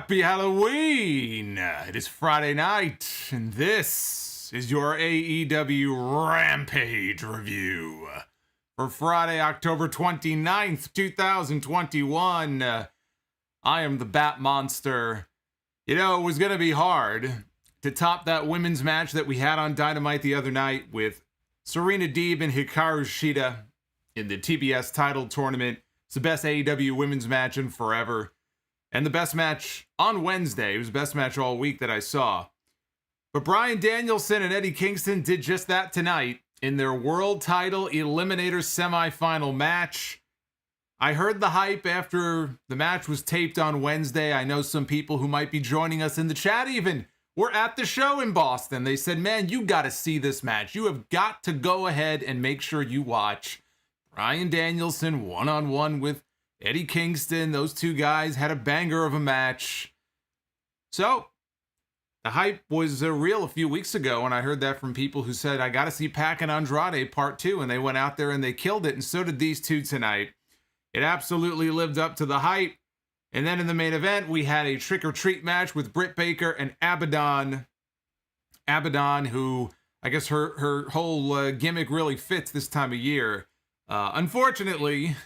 Happy Halloween! It is Friday night, and this is your AEW Rampage review for Friday, October 29th, 2021. I am the Bat Monster. You know, it was going to be hard to top that women's match that we had on Dynamite the other night with Serena Deeb and Hikaru Shida in the TBS title tournament. It's the best AEW women's match in forever. And the best match on Wednesday. It was the best match all week that I saw. But Bryan Danielson and Eddie Kingston did just that tonight in their world title Eliminator semifinal match. I heard the hype after the match was taped on Wednesday. I know some people who might be joining us in the chat even were at the show in Boston. They said, man, you got to see this match. You have got to go ahead and make sure you watch Bryan Danielson one-on-one with Eddie Kingston. Those two guys had a banger of a match. So, the hype was real a few weeks ago, and I heard that from people who said, I got to see Pac and Andrade part 2, and they went out there and they killed it, and so did these two tonight. It absolutely lived up to the hype. And then in the main event, we had a trick-or-treat match with Britt Baker and Abadon. Abadon, who, I guess her whole gimmick really fits this time of year. Unfortunately,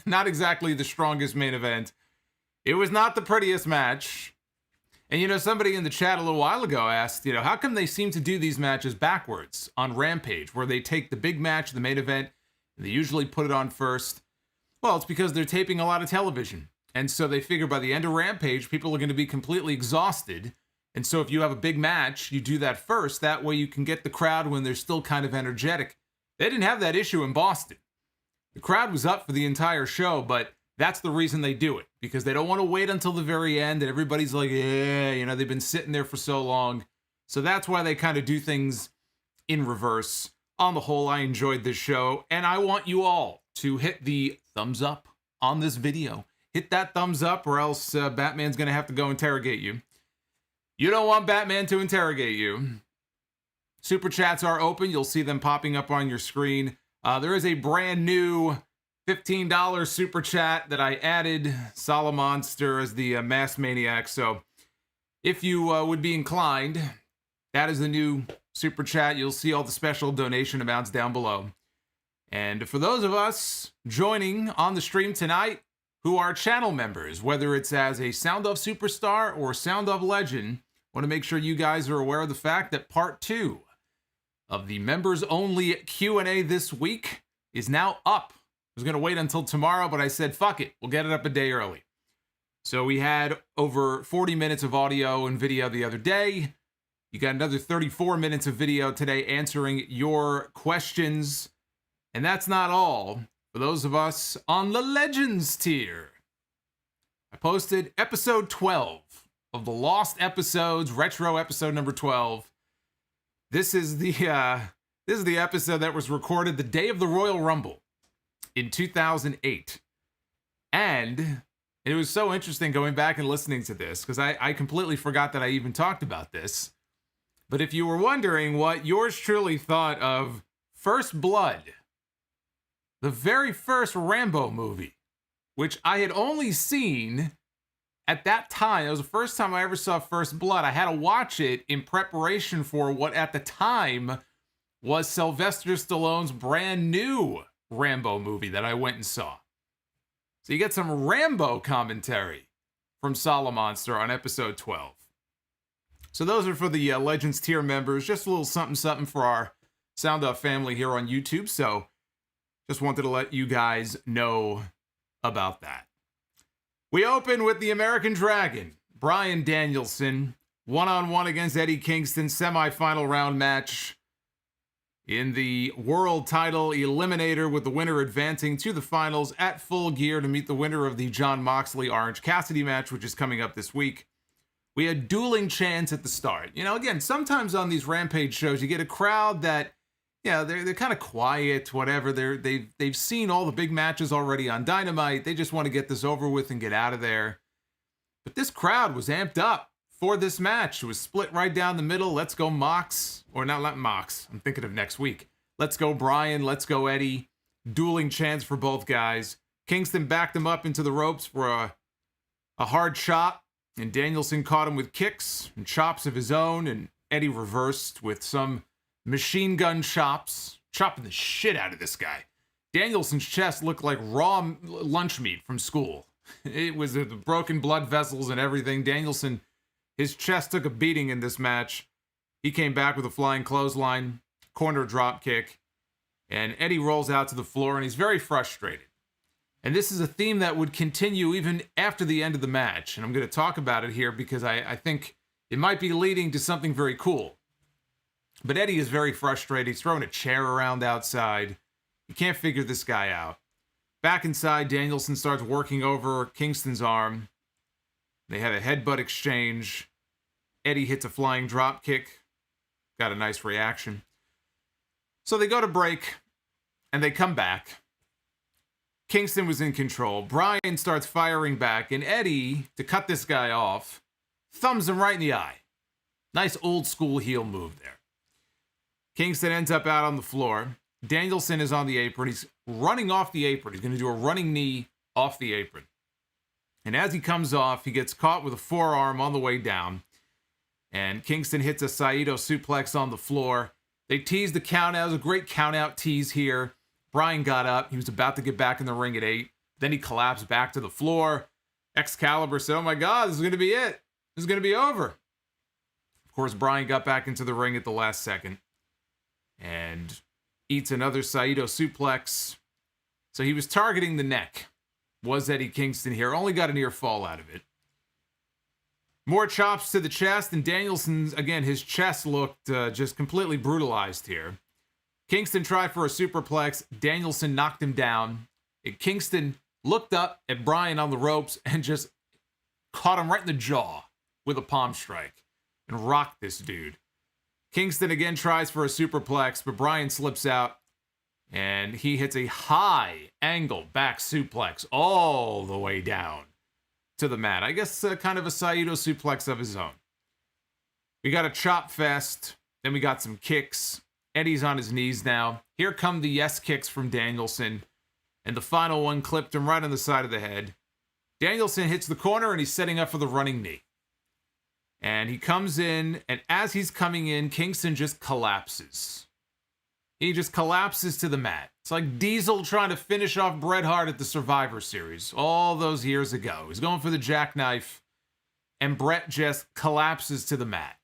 not exactly the strongest main event. It was not the prettiest match. And, you know, somebody in the chat a little while ago asked, you know, how come they seem to do these matches backwards on Rampage, where they take the big match, the main event, and they usually put it on first? Well, it's because they're taping a lot of television. And so they figure by the end of Rampage, people are going to be completely exhausted. And so if you have a big match, you do that first. That way you can get the crowd when they're still kind of energetic. They didn't have that issue in Boston. The crowd was up for the entire show, but that's the reason they do it. Because they don't want to wait until the very end and everybody's like, yeah, you know, they've been sitting there for so long. So that's why they kind of do things in reverse. On the whole, I enjoyed this show, and I want you all to hit the thumbs up on this video. Hit that thumbs up or else Batman's going to have to go interrogate you. You don't want Batman to interrogate you. Super chats are open. You'll see them popping up on your screen. There is a brand new $15 super chat that I added Solomonster as the mass maniac. So if you would be inclined, that is the new super chat. You'll see all the special donation amounts down below. And for those of us joining on the stream tonight who are channel members, whether it's as a Sound of Superstar or Sound of Legend, I want to make sure you guys are aware of the fact that part 2 of the members only Q&A this week is now up. I was going to wait until tomorrow, but I said, fuck it, we'll get it up a day early. So we had over 40 minutes of audio and video the other day. You got another 34 minutes of video today answering your questions. And that's not all. For those of us on the Legends tier, I posted episode 12 of the Lost Episodes, retro episode number 12. This is the episode that was recorded the day of the Royal Rumble in 2008. And it was so interesting going back and listening to this, because I completely forgot that I even talked about this. But if you were wondering what yours truly thought of First Blood, the very first Rambo movie, which I had only seen at that time. It was the first time I ever saw First Blood. I had to watch it in preparation for what at the time was Sylvester Stallone's brand new Rambo movie that I went and saw. So you get some Rambo commentary from Solomonster on episode 12. So those are for the Legends tier members. Just a little something for our Sound Off family here on YouTube. So just wanted to let you guys know about that. We open with the American Dragon, Bryan Danielson, one-on-one against Eddie Kingston, semifinal round match in the world title Eliminator, with the winner advancing to the finals at Full Gear to meet the winner of the Jon Moxley Orange Cassidy match, which is coming up this week. We had dueling chants at the start. You know, again, sometimes on these Rampage shows, you get a crowd that, yeah, they're kind of quiet, whatever. They've seen all the big matches already on Dynamite. They just want to get this over with and get out of there. But this crowd was amped up for this match. It was split right down the middle. Let's go Mox, or not Mox. I'm thinking of next week. Let's go Bryan. Let's go Eddie. Dueling chants for both guys. Kingston backed him up into the ropes for a hard shot and Danielson caught him with kicks and chops of his own, and Eddie reversed with some machine gun chops, chopping the shit out of this guy. Danielson's chest looked like raw lunch meat from school. It was the broken blood vessels and everything. Danielson, his chest took a beating in this match. He came back with a flying clothesline, corner drop kick, and Eddie rolls out to the floor, and he's very frustrated. And this is a theme that would continue even after the end of the match. And I'm going to talk about it here because I think it might be leading to something very cool. But Eddie is very frustrated. He's throwing a chair around outside. You can't figure this guy out. Back inside, Danielson starts working over Kingston's arm. They have a headbutt exchange. Eddie hits a flying drop kick. Got a nice reaction. So they go to break, and they come back. Kingston was in control. Bryan starts firing back, and Eddie, to cut this guy off, thumbs him right in the eye. Nice old school heel move there. Kingston ends up out on the floor. Danielson is on the apron. He's running off the apron. He's going to do a running knee off the apron. And as he comes off, he gets caught with a forearm on the way down. And Kingston hits a Saido suplex on the floor. They teased the count out. It was a great count out tease here. Bryan got up. He was about to get back in the ring at 8. Then he collapsed back to the floor. Excalibur said, "Oh my God, this is going to be it. This is going to be over." Of course, Bryan got back into the ring at the last second. And eats another Saido suplex. So he was targeting the neck. Was Eddie Kingston here. Only got a near fall out of it. More chops to the chest, and Danielson's, again, his chest looked just completely brutalized here. Kingston tried for a superplex. Danielson knocked him down. And Kingston looked up at Bryan on the ropes and just caught him right in the jaw with a palm strike and rocked this dude. Kingston again tries for a superplex, but Bryan slips out, and he hits a high angle back suplex all the way down to the mat. I guess kind of a Saido suplex of his own. We got a chop fest, then we got some kicks. Eddie's on his knees now. Here come the yes kicks from Danielson, and the final one clipped him right on the side of the head. Danielson hits the corner, and he's setting up for the running knee. And he comes in, and as he's coming in, Kingston just collapses. He just collapses to the mat. It's like Diesel trying to finish off Bret Hart at the Survivor Series all those years ago. He's going for the jackknife, and Bret just collapses to the mat.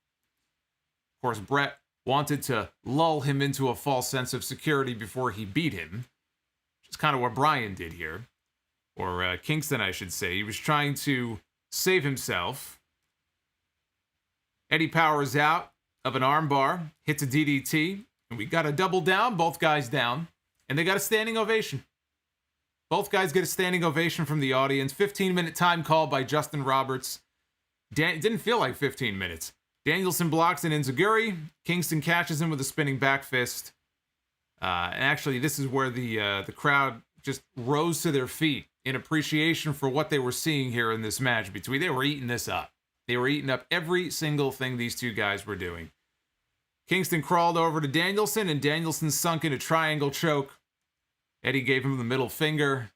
Of course, Bret wanted to lull him into a false sense of security before he beat him, which is kind of what Bryan did here. Or Kingston, I should say. He was trying to save himself. Eddie powers out of an armbar, hits a DDT, and we got a double down, both guys down, and they got a standing ovation. Both guys get a standing ovation from the audience. 15-minute time call by Justin Roberts. Didn't feel like 15 minutes. Danielson blocks an enziguri. Kingston catches him with a spinning back fist. And actually, this is where the crowd just rose to their feet in appreciation for what they were seeing here in this match. They were eating this up. They were eating up every single thing these two guys were doing. Kingston crawled over to Danielson, and Danielson sunk in a triangle choke. Eddie gave him the middle finger.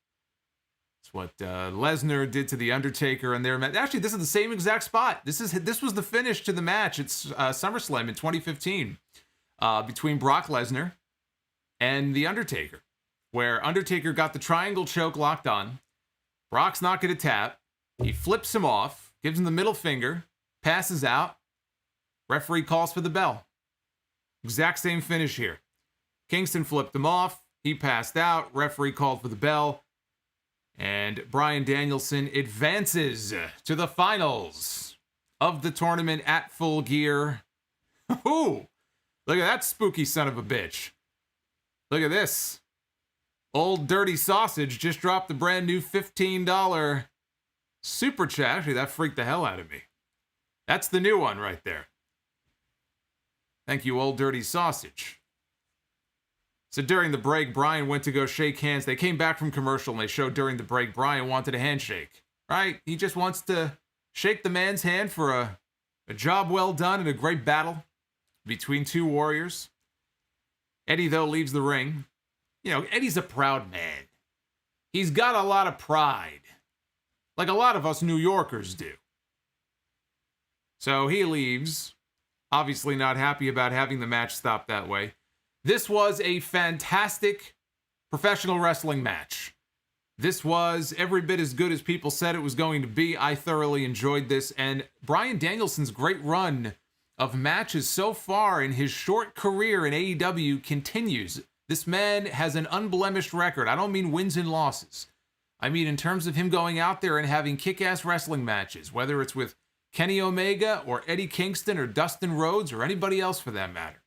It's what Lesnar did to the Undertaker in their match. Actually, this is the same exact spot. This was the finish to the match. It's SummerSlam in 2015 between Brock Lesnar and the Undertaker, where Undertaker got the triangle choke locked on. Brock's not going to tap. He flips him off. Gives him the middle finger, passes out. Referee calls for the bell. Exact same finish here. Kingston flipped him off. He passed out. Referee called for the bell. And Bryan Danielson advances to the finals of the tournament at Full Gear. Ooh, look at that spooky son of a bitch. Look at this. Old Dirty Sausage just dropped the brand new $15 Super Chat. Actually, that freaked the hell out of me. That's the new one right there. Thank you, Old Dirty Sausage. So during the break, Bryan went to go shake hands. They came back from commercial, and they showed during the break Bryan wanted a handshake. Right? He just wants to shake the man's hand for a job well done and a great battle between two warriors. Eddie, though, leaves the ring. You know, Eddie's a proud man. He's got a lot of pride. Like a lot of us New Yorkers do. So he leaves, obviously not happy about having the match stop that way. This was a fantastic professional wrestling match. This was every bit as good as people said it was going to be. I thoroughly enjoyed this, and Bryan Danielson's great run of matches so far in his short career in AEW continues. This man has an unblemished record. I don't mean wins and losses. I mean in terms of him going out there and having kick-ass wrestling matches, whether it's with Kenny Omega or Eddie Kingston or Dustin Rhodes or anybody else for that matter.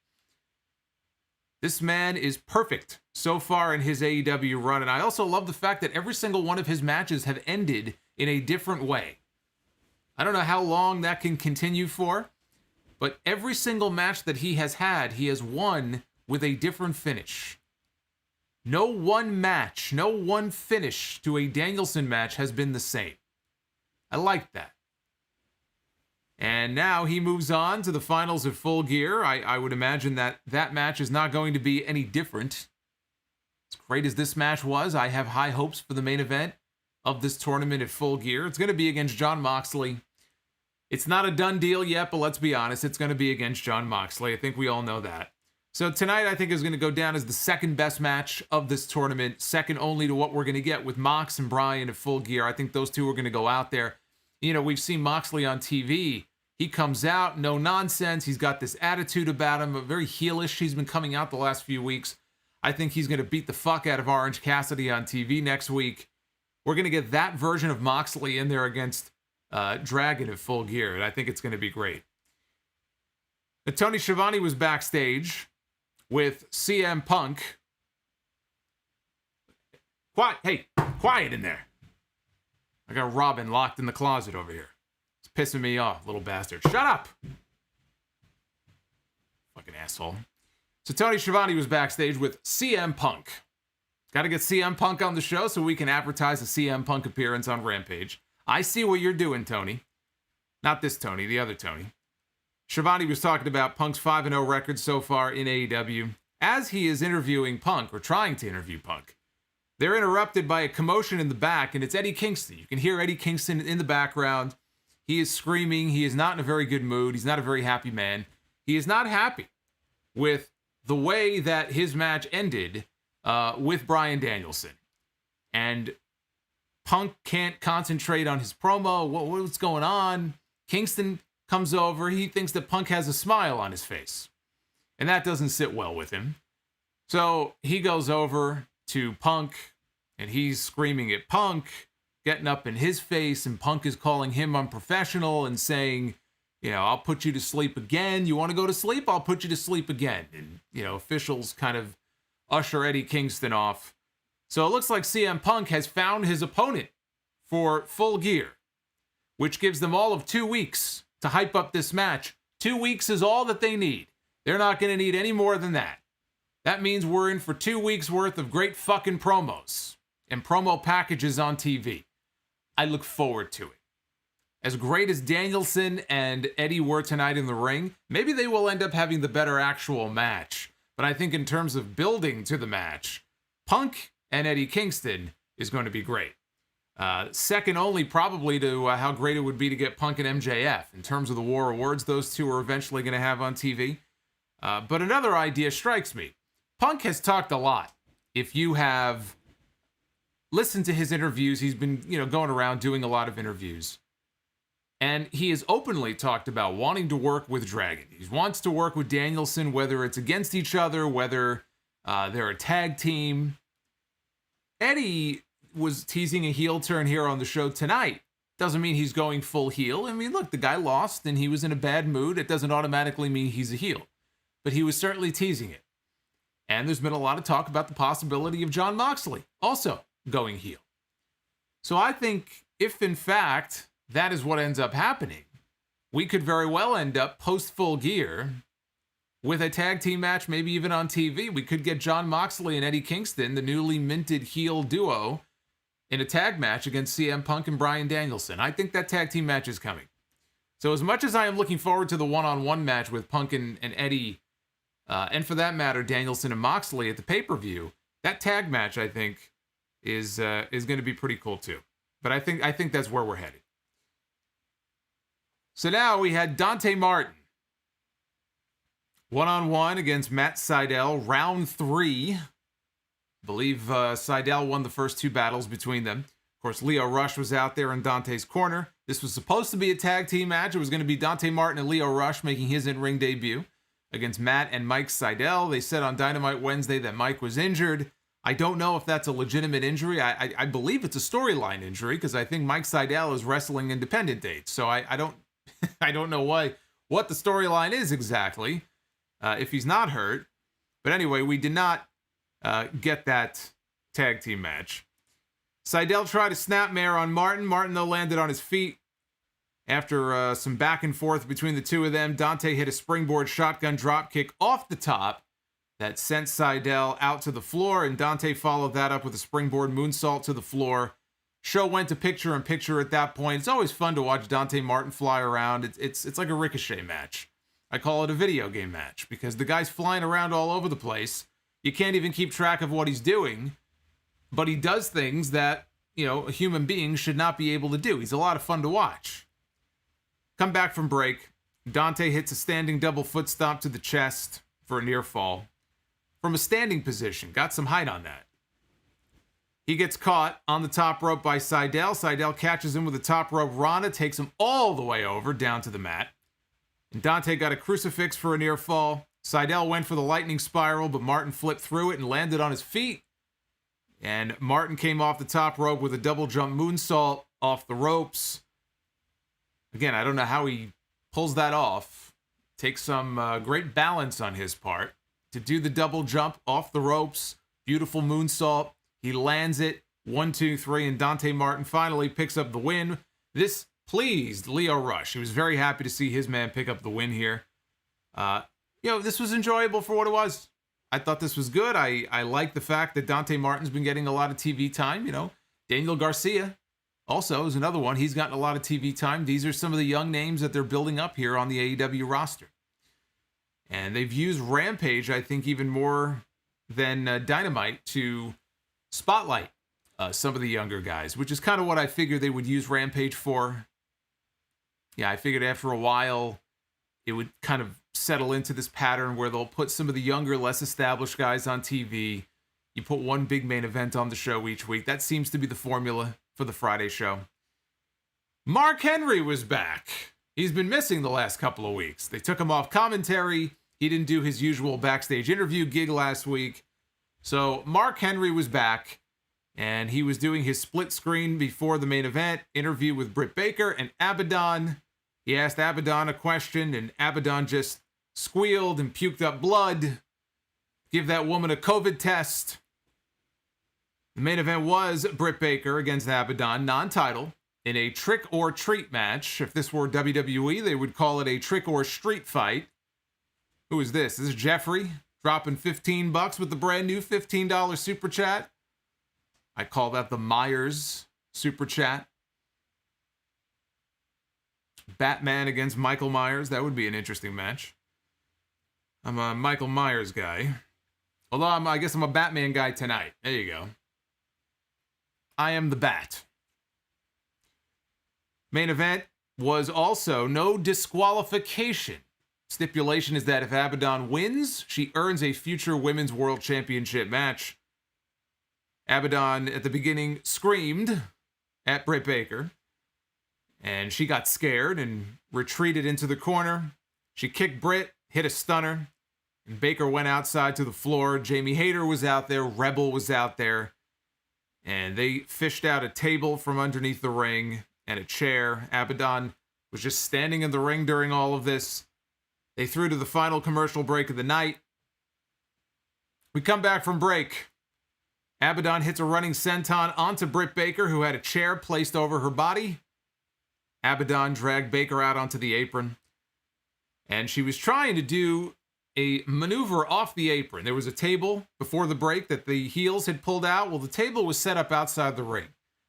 This man is perfect so far in his AEW run, and I also love the fact that every single one of his matches have ended in a different way. I don't know how long that can continue for, but every single match that he has had, he has won with a different finish. No one match, no one finish to a Danielson match has been the same. I like that. And now he moves on to the finals of Full Gear. I would imagine that that match is not going to be any different. As great as this match was, I have high hopes for the main event of this tournament at Full Gear. It's going to be against Jon Moxley. It's not a done deal yet, but let's be honest, it's going to be against Jon Moxley. I think we all know that. So tonight, I think, is going to go down as the second best match of this tournament, second only to what we're going to get with Mox and Bryan at Full Gear. I think those two are going to go out there. You know, we've seen Moxley on TV. He comes out, no nonsense. He's got this attitude about him, very heelish. He's been coming out the last few weeks. I think he's going to beat the fuck out of Orange Cassidy on TV next week. We're going to get that version of Moxley in there against Dragon at Full Gear, and I think it's going to be great. Now, Tony Schiavone was backstage with CM Punk. Quiet in there. I got Robin locked in the closet over here. Pissing me off, little bastard. Shut up! Fucking asshole. So Tony Schiavone was backstage with CM Punk. Got to get CM Punk on the show so we can advertise a CM Punk appearance on Rampage. I see what you're doing, Tony. Not this Tony, the other Tony. Schiavone was talking about Punk's 5-0 record so far in AEW. As he is interviewing Punk, or trying to interview Punk, they're interrupted by a commotion in the back, and it's Eddie Kingston. You can hear Eddie Kingston in the background. He is screaming. He is not in a very good mood. He's not a very happy man. He is not happy with the way that his match ended with Bryan Danielson. And Punk can't concentrate on his promo. What's going on? Kingston comes over. He thinks that Punk has a smile on his face. And that doesn't sit well with him. So he goes over to Punk, and he's screaming at Punk, getting up in his face, and Punk is calling him unprofessional and saying, you know, I'll put you to sleep again. You want to go to sleep? I'll put you to sleep again. And, you know, officials kind of usher Eddie Kingston off. So it looks like CM Punk has found his opponent for Full Gear, which gives them all of 2 weeks to hype up this match. 2 weeks is all that they need. They're not going to need any more than that. That means we're in for 2 weeks worth of great fucking promos and promo packages on TV. I look forward to it. As great as Danielson and Eddie were tonight in the ring, maybe they will end up having the better actual match. But I think in terms of building to the match, Punk and Eddie Kingston is going to be great. Second only probably to how great it would be to get Punk and MJF. In terms of the War Awards, those two are eventually going to have on TV. But another idea strikes me. Punk has talked a lot. If you have listened to his interviews, he's been, going around doing a lot of interviews. And he has openly talked about wanting to work with Dragon. He wants to work with Danielson, whether it's against each other, whether they're a tag team. Eddie was teasing a heel turn here on the show tonight. Doesn't mean he's going full heel. I mean, look, the guy lost and he was in a bad mood. It doesn't automatically mean he's a heel. But he was certainly teasing it. And there's been a lot of talk about the possibility of Jon Moxley also going heel. So I think if, in fact, that is what ends up happening, we could very well end up post-Full Gear with a tag team match, maybe even on TV. We could get Jon Moxley and Eddie Kingston, the newly minted heel duo, in a tag match against CM Punk and Bryan Danielson. I think that tag team match is coming. So as much as I am looking forward to the one-on-one match with Punk and Eddie, and for that matter, Danielson and Moxley at the pay-per-view, that tag match, I think, is going to be pretty cool too. But I think that's where we're headed. So now we had Dante Martin. One-on-one against Matt Seidel, round 3. I believe Seidel won the first 2 battles between them. Of course, Lio Rush was out there in Dante's corner. This was supposed to be a tag team match. It was going to be Dante Martin and Lio Rush making his in-ring debut against Matt and Mike Seidel. They said on Dynamite Wednesday that Mike was injured. I don't know if that's a legitimate injury. I believe it's a storyline injury because I think Mike Seidel is wrestling independent dates. So I don't I don't know what the storyline is exactly if he's not hurt. But anyway, we did not get that tag team match. Seidel tried a snapmare on Martin. Martin, though, landed on his feet. After some back and forth between the two of them, Dante hit a springboard shotgun dropkick off the top that sent Seidel out to the floor, and Dante followed that up with a springboard moonsault to the floor. Show went to picture-in-picture at that point. It's always fun to watch Dante Martin fly around. It's like a Ricochet match. I call it a video game match because the guy's flying around all over the place. You can't even keep track of what he's doing, but he does things that, you know, a human being should not be able to do. He's a lot of fun to watch. Come back from break. Dante hits a standing double foot stomp to the chest for a near fall. From a standing position. Got some height on that. He gets caught on the top rope by Seidel. Seidel catches him with a top rope Rana, takes him all the way over down to the mat. And Dante got a crucifix for a near fall. Seidel went for the lightning spiral, but Martin flipped through it and landed on his feet. And Martin came off the top rope with a double jump moonsault off the ropes. Again, I don't know how he pulls that off. Takes some great balance on his part to do the double jump off the ropes. Beautiful moonsault. He lands it. 1, 2, 3, and Dante Martin finally picks up the win. This pleased Lio Rush. He was very happy to see his man pick up the win here. This was enjoyable for what it was. I thought this was good. I like the fact that Dante Martin's been getting a lot of TV time. You know, Daniel Garcia also is another one. He's gotten a lot of TV time. These are some of the young names that they're building up here on the AEW roster. And they've used Rampage, I think, even more than Dynamite to spotlight some of the younger guys, which is kind of what I figured they would use Rampage for. Yeah, I figured after a while it would kind of settle into this pattern where they'll put some of the younger, less established guys on TV. You put one big main event on the show each week. That seems to be the formula for the Friday show. Mark Henry was back. He's been missing the last couple of weeks. They took him off commentary. He didn't do his usual backstage interview gig last week. So Mark Henry was back, and he was doing his split screen before the main event interview with Britt Baker and Abadon. He asked Abadon a question, and Abadon just squealed and puked up blood. Give that woman a COVID test. The main event was Britt Baker against Abadon, non-title, in a trick or treat match. If this were WWE, they would call it a trick or street fight. Who is this? This is Jeffrey dropping $15 with the brand new $15 super chat. I call that the Myers super chat. Batman against Michael Myers. That would be an interesting match. I'm a Michael Myers guy. Although I guess I'm a Batman guy tonight. There you go. I am the Bat. Main event was also no disqualification. Stipulation is that if Abadon wins, she earns a future Women's World Championship match. Abadon, at the beginning, screamed at Britt Baker, and she got scared and retreated into the corner. She kicked Britt, hit a stunner, and Baker went outside to the floor. Jamie Hayter was out there, Rebel was out there, and they fished out a table from underneath the ring and a chair. Abadon was just standing in the ring during all of this. They threw to the final commercial break of the night. We come back from break. Abadon hits a running senton onto Britt Baker, who had a chair placed over her body. Abadon dragged Baker out onto the apron, and she was trying to do a maneuver off the apron. There was a table before the break that the heels had pulled out. Well, the table was set up outside the ring.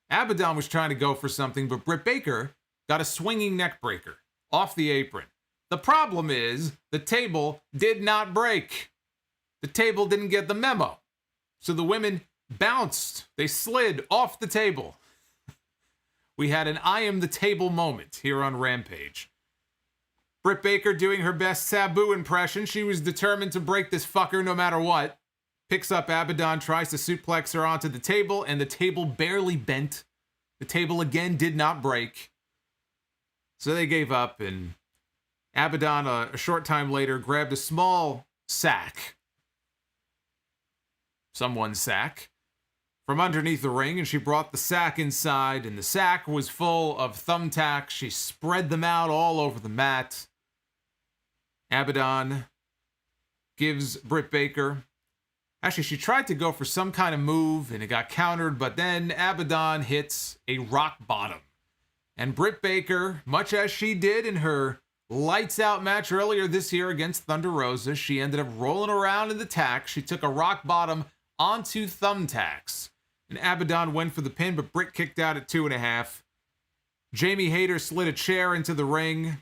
Abadon was trying to go for something, but Britt Baker got a swinging neck breaker off the apron. The problem is the table did not break. The table didn't get the memo. So the women bounced. They slid off the table. We had an I am the table moment here on Rampage. Britt Baker doing her best Sabu impression. She was determined to break this fucker no matter what. Picks up Abadon, tries to suplex her onto the table, and the table barely bent. The table again did not break. So they gave up, and Abadon, a short time later, grabbed a small sack. Someone's sack. From underneath the ring, and she brought the sack inside, and the sack was full of thumbtacks. She spread them out all over the mat. Abadon gives Britt Baker... Actually, she tried to go for some kind of move, and it got countered, but then Abadon hits a rock bottom. And Britt Baker, much as she did in her lights-out match earlier this year against Thunder Rosa, she ended up rolling around in the tacks. She took a rock bottom onto thumbtacks. And Abadon went for the pin, but Britt kicked out at 2.5. Jamie Hayter slid a chair into the ring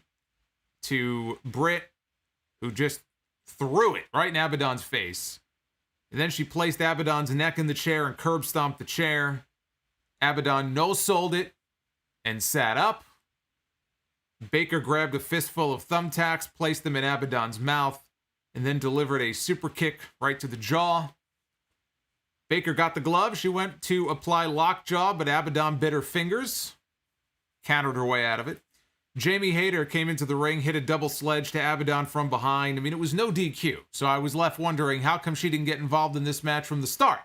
to Britt, who just threw it right in Abadon's face. And then she placed Abadon's neck in the chair and curb stomped the chair. Abadon no-sold it and sat up. Baker grabbed a fistful of thumbtacks, placed them in Abadon's mouth, and then delivered a super kick right to the jaw. Baker got the glove. She went to apply lockjaw, but Abadon bit her fingers. Countered her way out of it. Jamie Hayter came into the ring, hit a double sledge to Abadon from behind. I mean, it was no DQ, so I was left wondering how come she didn't get involved in this match from the start.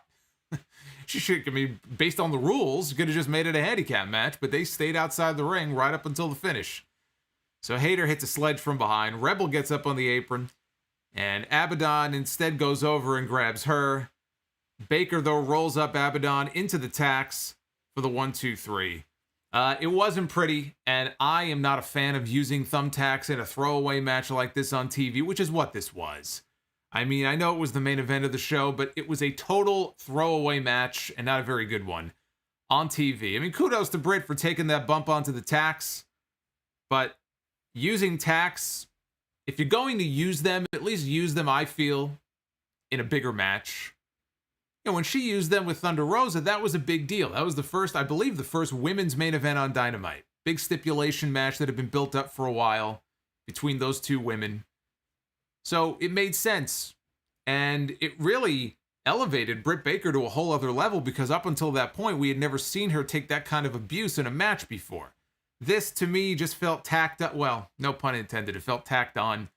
She should, I mean, based on the rules, could have just made it a handicap match, but they stayed outside the ring right up until the finish. So Hayter hits a sledge from behind. Rebel gets up on the apron, and Abadon instead goes over and grabs her. Baker, though, rolls up Abadon into the tacks for the 1-2-3. It wasn't pretty, and I am not a fan of using thumbtacks in a throwaway match like this on TV, which is what this was. I mean, I know it was the main event of the show, but it was a total throwaway match, and not a very good one, on TV. I mean, kudos to Britt for taking that bump onto the tacks, but using tacks, if you're going to use them, at least use them, I feel, in a bigger match. You know, when she used them with Thunder Rosa, that was a big deal. That was the first, I believe, the first women's main event on Dynamite. Big stipulation match that had been built up for a while between those two women. So it made sense. And it really elevated Britt Baker to a whole other level because up until that point, we had never seen her take that kind of abuse in a match before. This, to me, just felt tacked up. Well, no pun intended. It felt tacked on.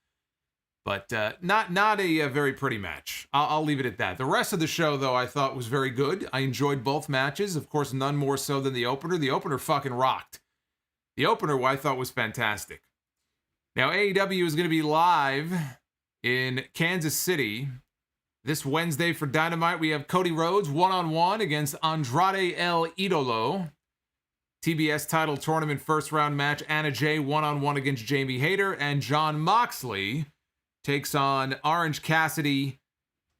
But not a very pretty match. I'll leave it at that. The rest of the show, though, I thought was very good. I enjoyed both matches. Of course, none more so than the opener. The opener fucking rocked. The opener, I thought, was fantastic. Now, AEW is going to be live in Kansas City this Wednesday for Dynamite. We have Cody Rhodes one-on-one against Andrade El Idolo. TBS title tournament first round match. Anna Jay one-on-one against Jamie Hayter. And Jon Moxley takes on Orange Cassidy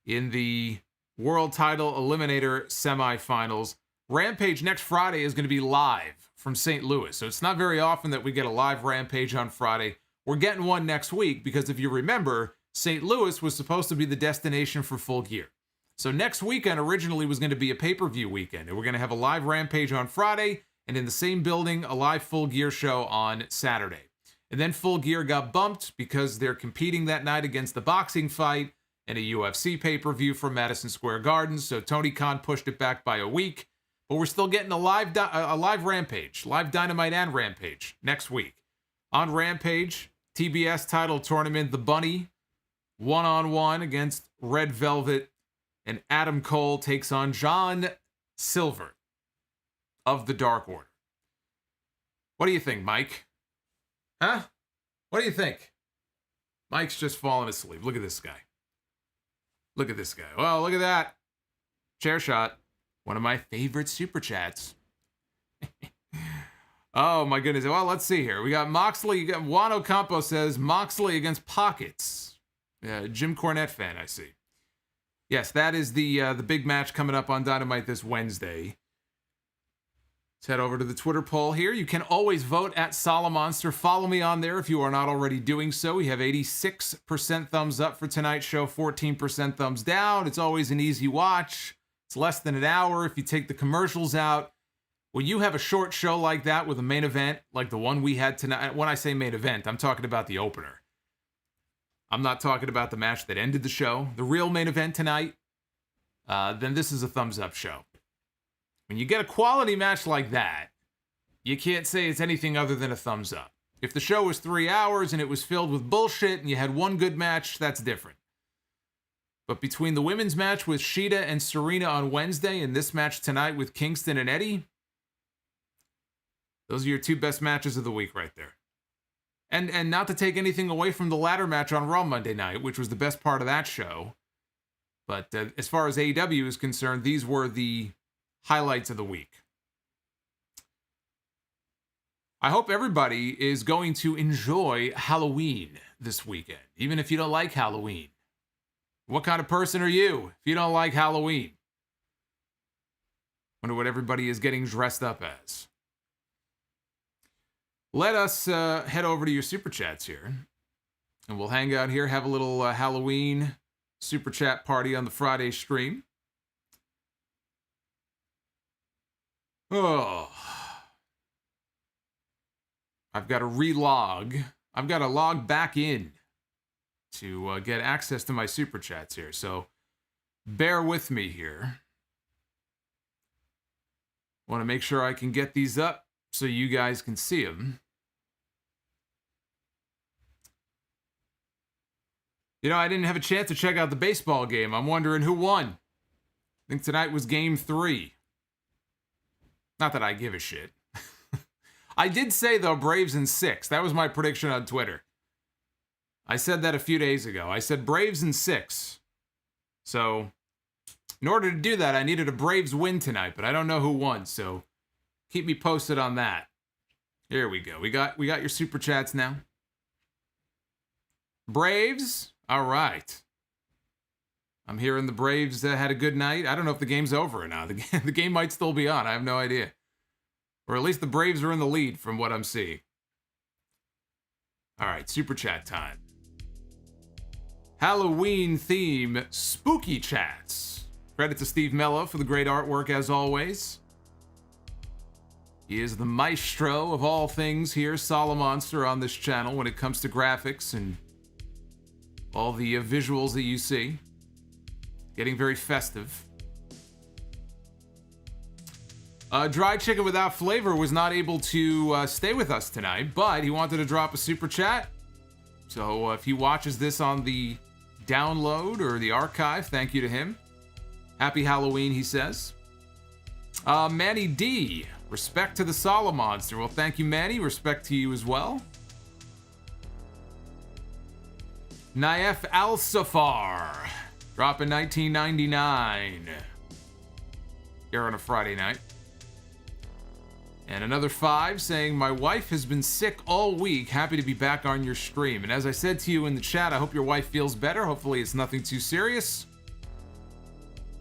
in the World Title Eliminator semifinals. Rampage next Friday is going to be live from St. Louis. So it's not very often that we get a live Rampage on Friday. We're getting one next week because if you remember, St. Louis was supposed to be the destination for Full Gear. So next weekend originally was going to be a pay-per-view weekend. And we're going to have a live Rampage on Friday and in the same building, a live Full Gear show on Saturday. And then Full Gear got bumped because they're competing that night against the boxing fight and a UFC pay-per-view from Madison Square Garden. So Tony Khan pushed it back by a week. But we're still getting a live Rampage, live Dynamite and Rampage next week. On Rampage, TBS title tournament, The Bunny, one-on-one against Red Velvet. And Adam Cole takes on John Silver of the Dark Order. What do you think, Mike? Huh? What do you think? Mike's just falling asleep. Look at this guy. Look at this guy. Well, look at that. Chair shot. One of my favorite super chats. Oh, my goodness. Well, let's see here. We got Moxley. Juan Ocampo says Moxley against Pockets. Jim Cornette fan, I see. Yes, that is the big match coming up on Dynamite this Wednesday. Let's head over to the Twitter poll here. You can always vote at Solomonster. Follow me on there if you are not already doing so. We have 86% thumbs up for tonight's show, 14% thumbs down. It's always an easy watch. It's less than an hour if you take the commercials out. when you have a short show like that with a main event, like the one we had tonight, when I say main event, I'm talking about the opener. I'm not talking about the match that ended the show. The real main event tonight, then this is a thumbs up show. When you get a quality match like that, you can't say it's anything other than a thumbs up. If the show was 3 hours and it was filled with bullshit and you had one good match, that's different. But between the women's match with Shida and Serena on Wednesday and this match tonight with Kingston and Eddie, those are your two best matches of the week right there. And not to take anything away from the ladder match on Raw Monday night, which was the best part of that show. But as far as AEW is concerned, these were the highlights of the week. I hope everybody is going to enjoy Halloween this weekend, even if you don't like Halloween. What kind of person are you if you don't like Halloween? Wonder what everybody is getting dressed up as. Let us head over to your Super Chats here. And we'll hang out here, have a little Halloween Super Chat party on the Friday stream. Oh. I've got to relog. I've got to log back in to get access to my Super Chats here. So bear with me here. Want to make sure I can get these up so you guys can see them. You know, I didn't have a chance to check out the baseball game. I'm wondering who won. I think tonight was game 3. Not that I give a shit. I did say, though, Braves in 6. That was my prediction on Twitter. I said that a few days ago. I said Braves in 6. So, in order to do that, I needed a Braves win tonight, but I don't know who won, so keep me posted on that. Here we go. We got your Super Chats now. Braves? All right. I'm hearing the Braves had a good night. I don't know if the game's over or not. The game might still be on. I have no idea. Or at least the Braves are in the lead from what I'm seeing. All right, Super Chat time. Halloween theme Spooky Chats. Credit to Steve Mello for the great artwork as always. He is the maestro of all things here, Solomonster, on this channel when it comes to graphics and all the visuals that you see. Getting very festive. Dry Chicken Without Flavor was not able to stay with us tonight, but he wanted to drop a super chat. So if he watches this on the download or the archive, thank you to him. Happy Halloween, he says. Manny D, respect to the Solomonster. Well, thank you, Manny. Respect to you as well. Naef Al-Safar, dropping 1999 here on a Friday night. And another 5 saying, my wife has been sick all week. Happy to be back on your stream. And as I said to you in the chat, I hope your wife feels better. Hopefully it's nothing too serious.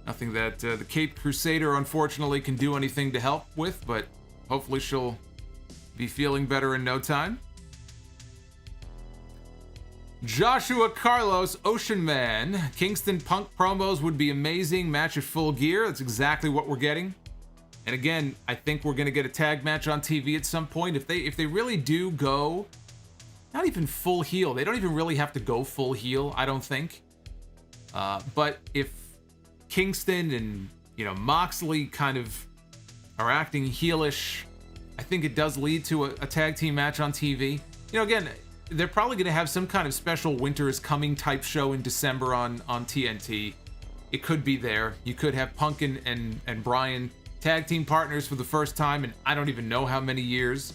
Nothing that the Cape Crusader, unfortunately, can do anything to help with, but hopefully she'll be feeling better in no time. Joshua Carlos, Ocean Man. Kingston Punk promos would be amazing. Match at Full Gear. That's exactly what we're getting. And again, I think we're going to get a tag match on TV at some point. If they really do go, not even full heel. They don't even really have to go full heel, I don't think. But if Kingston and, Moxley kind of are acting heelish, I think it does lead to a tag team match on TV. Again, they're probably going to have some kind of special Winter is Coming type show in December on TNT. It could be there. You could have Punk and Bryan tag team partners for the first time in I don't even know how many years.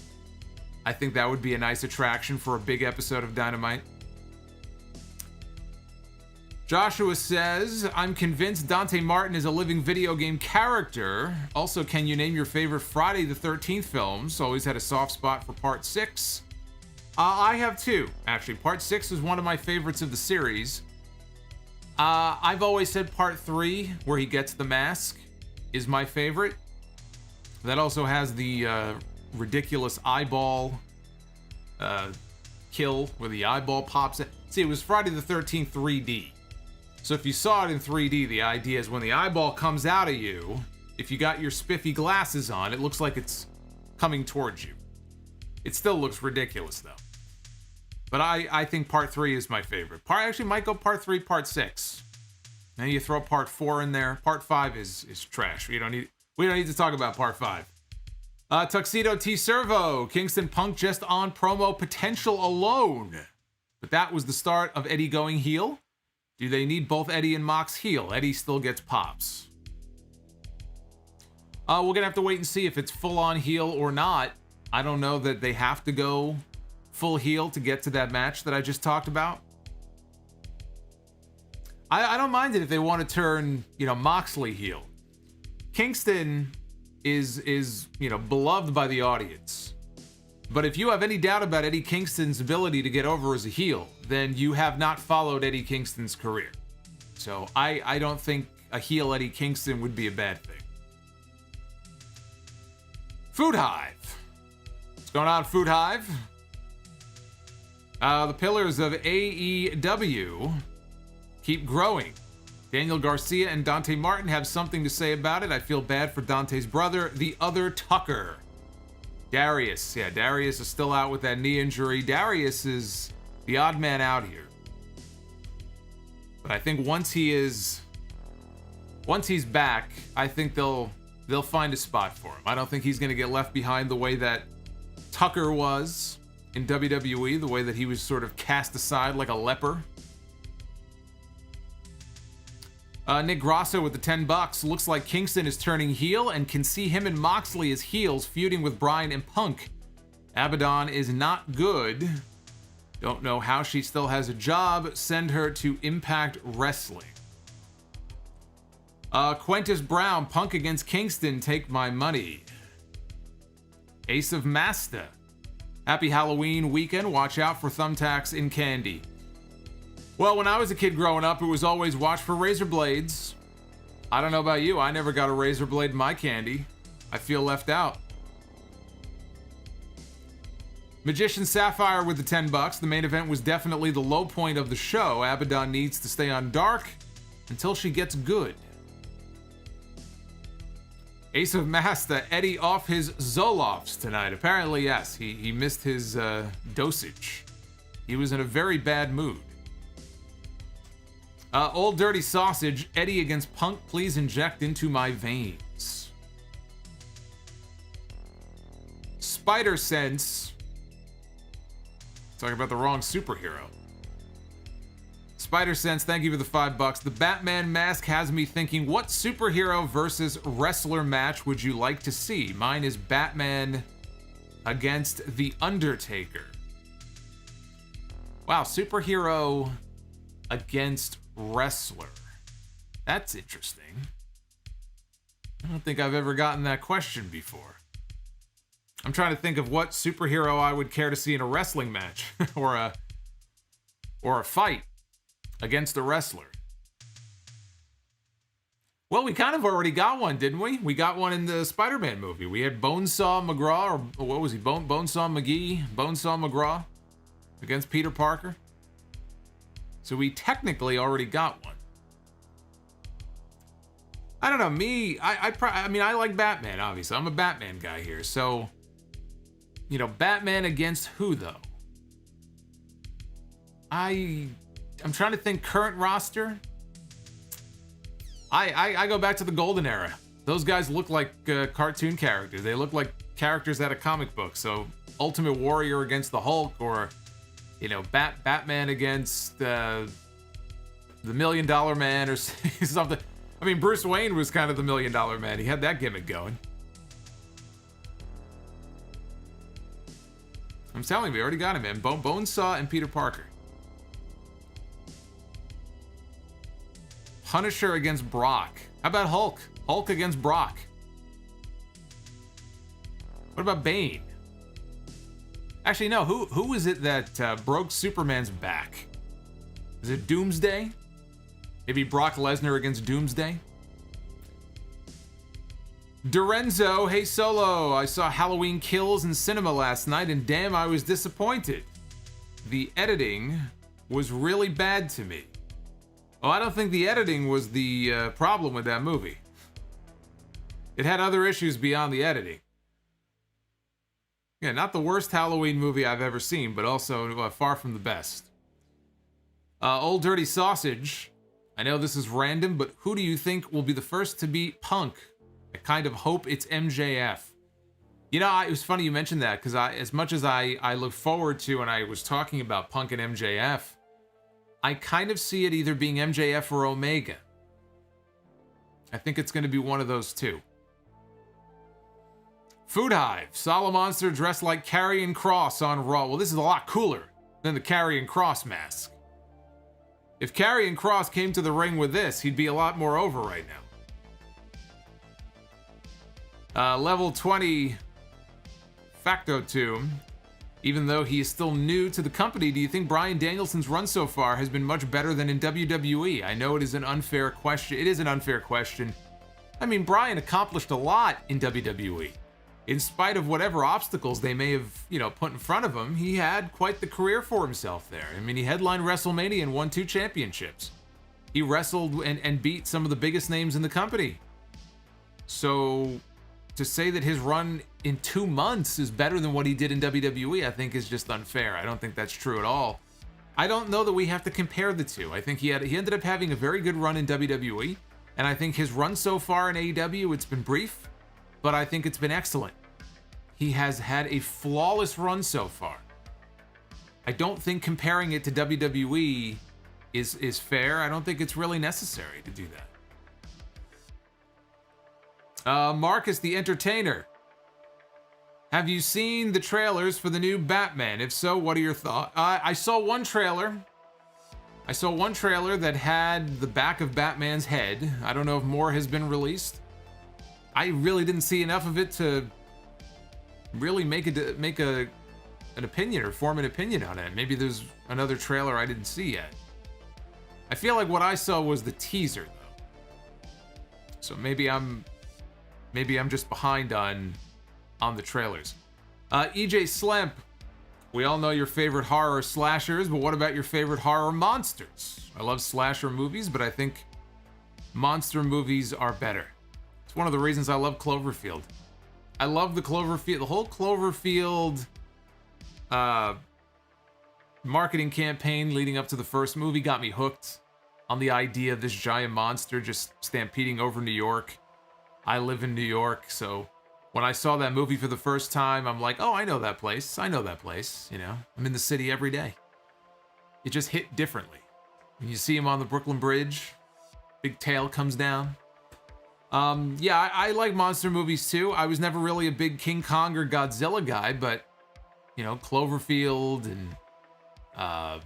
I think that would be a nice attraction for a big episode of Dynamite. Joshua says, I'm convinced Dante Martin is a living video game character. Also, can you name your favorite Friday the 13th films? Always had a soft spot for Part 6. I have 2, actually. Part 6 is one of my favorites of the series. I've always said Part 3, where he gets the mask, is my favorite. That also has the ridiculous eyeball kill where the eyeball pops in. See, it was Friday the 13th 3D. So if you saw it in 3D, the idea is when the eyeball comes out of you, if you got your spiffy glasses on, it looks like it's coming towards you. It still looks ridiculous, though. But I think part 3 is my favorite. Actually might go part 3, part 6. Then you throw part 4 in there. Part 5 is trash. We don't need to talk about part 5. Tuxedo T Servo, Kingston Punk just on promo potential alone. But that was the start of Eddie going heel. Do they need both Eddie and Mox heel? Eddie still gets pops. We're going to have to wait and see if it's full-on heel or not. I don't know that they have to go full heel to get to that match that I just talked about. I don't mind it if they want to turn, Moxley heel. Kingston is beloved by the audience. But if you have any doubt about Eddie Kingston's ability to get over as a heel, then you have not followed Eddie Kingston's career. So I don't think a heel Eddie Kingston would be a bad thing. Food Hive. What's going on, Food Hive? The pillars of AEW keep growing. Daniel Garcia and Dante Martin have something to say about it. I feel bad for Dante's brother, the other Tucker. Darius. Yeah, Darius is still out with that knee injury. Darius is the odd man out here. But I think once he's back, I think they'll find a spot for him. I don't think he's going to get left behind the way that Tucker was in WWE, the way that he was sort of cast aside like a leper. Nick Grosso with the $10. Looks like Kingston is turning heel and can see him and Moxley as heels feuding with Bryan and Punk. Abadon is not good. Don't know how she still has a job. Send her to Impact Wrestling. Quintus Brown, Punk against Kingston, take my money. Ace of Masta. Happy Halloween weekend. Watch out for thumbtacks in candy. Well, when I was a kid growing up, it was always watch for razor blades. I don't know about you. I never got a razor blade in my candy. I feel left out. Magician Sapphire with the $10. The main event was definitely the low point of the show. Abadon needs to stay on dark until she gets good. Ace of Masta, Eddie off his Zolofts tonight. Apparently, yes, he missed his dosage. He was in a very bad mood. Old Dirty Sausage, Eddie against Punk, please inject into my veins. Spider Sense. Talking about the wrong superhero. Spider Sense, thank you for the $5. The Batman mask has me thinking, what superhero versus wrestler match would you like to see? Mine is Batman against the Undertaker. Wow, superhero against wrestler. That's interesting. I don't think I've ever gotten that question before. I'm trying to think of what superhero I would care to see in a wrestling match or a fight against a wrestler. Well, we kind of already got one, didn't we? We got one in the Spider-Man movie. We had Bonesaw McGraw, or what was he? Bonesaw McGee? Bonesaw McGraw against Peter Parker. So we technically already got one. I don't know, me, I mean, I like Batman, obviously. I'm a Batman guy here. So, Batman against who, though? I'm trying to think current roster. I go back to the golden era. Those guys look like cartoon characters. They look like characters out of comic books. So Ultimate Warrior against the Hulk, or Batman against the $1 Million Man, or something. I mean, Bruce Wayne was kind of the $1 Million Man. He had that gimmick going. I'm telling you, we already got him, man. Bonesaw and Peter Parker. Punisher against Brock. How about Hulk? Hulk against Brock. What about Bane? Actually, no. Who is it that broke Superman's back? Is it Doomsday? Maybe Brock Lesnar against Doomsday? Dorenzo, hey Solo. I saw Halloween Kills in cinema last night, and damn, I was disappointed. The editing was really bad to me. Oh, I don't think the editing was the problem with that movie. It had other issues beyond the editing. Yeah, not the worst Halloween movie I've ever seen, but also far from the best. Old Dirty Sausage. I know this is random, but who do you think will be the first to beat Punk? I kind of hope it's MJF. You know, it was funny you mentioned that, because as much as I look forward to, and I was talking about Punk and MJF, I kind of see it either being MJF or Omega. I think it's going to be one of those two. Food Hive. Solomonster dressed like Karrion Kross on Raw. Well, this is a lot cooler than the Karrion Kross mask. If Karrion Kross came to the ring with this, he'd be a lot more over right now. Level 20 Factotum. Even though he is still new to the company, do you think Bryan Danielson's run so far has been much better than in WWE? I know it is an unfair question. It is an unfair question. I mean, Bryan accomplished a lot in WWE. In spite of whatever obstacles they may have, put in front of him, he had quite the career for himself there. I mean, he headlined WrestleMania and won 2 championships. He wrestled and beat some of the biggest names in the company. So to say that his run in 2 months is better than what he did in WWE, I think is just unfair. I don't think that's true at all. I don't know that we have to compare the two. I think he ended up having a very good run in WWE, and I think his run so far in AEW, it's been brief, but I think it's been excellent. He has had a flawless run so far. I don't think comparing it to WWE is fair. I don't think it's really necessary to do that. Marcus the Entertainer. Have you seen the trailers for the new Batman? If so, what are your thoughts? I saw one trailer. I saw one trailer that had the back of Batman's head. I don't know if more has been released. I really didn't see enough of it to really make an opinion or form an opinion on it. Maybe there's another trailer I didn't see yet. I feel like what I saw was the teaser though. So maybe I'm just behind on the trailers. EJ Slemp, we all know your favorite horror slashers, but what about your favorite horror monsters? I love slasher movies, but I think monster movies are better. It's one of the reasons I love Cloverfield. I love the whole Cloverfield marketing campaign leading up to the first movie got me hooked on the idea of this giant monster just stampeding over New York. I live in New York, so when I saw that movie for the first time, I'm like, oh, I know that place. I'm in the city every day. It just hit differently. When you see him on the Brooklyn Bridge, big tail comes down. Yeah, I like monster movies too. I was never really a big King Kong or Godzilla guy, but, Cloverfield and, I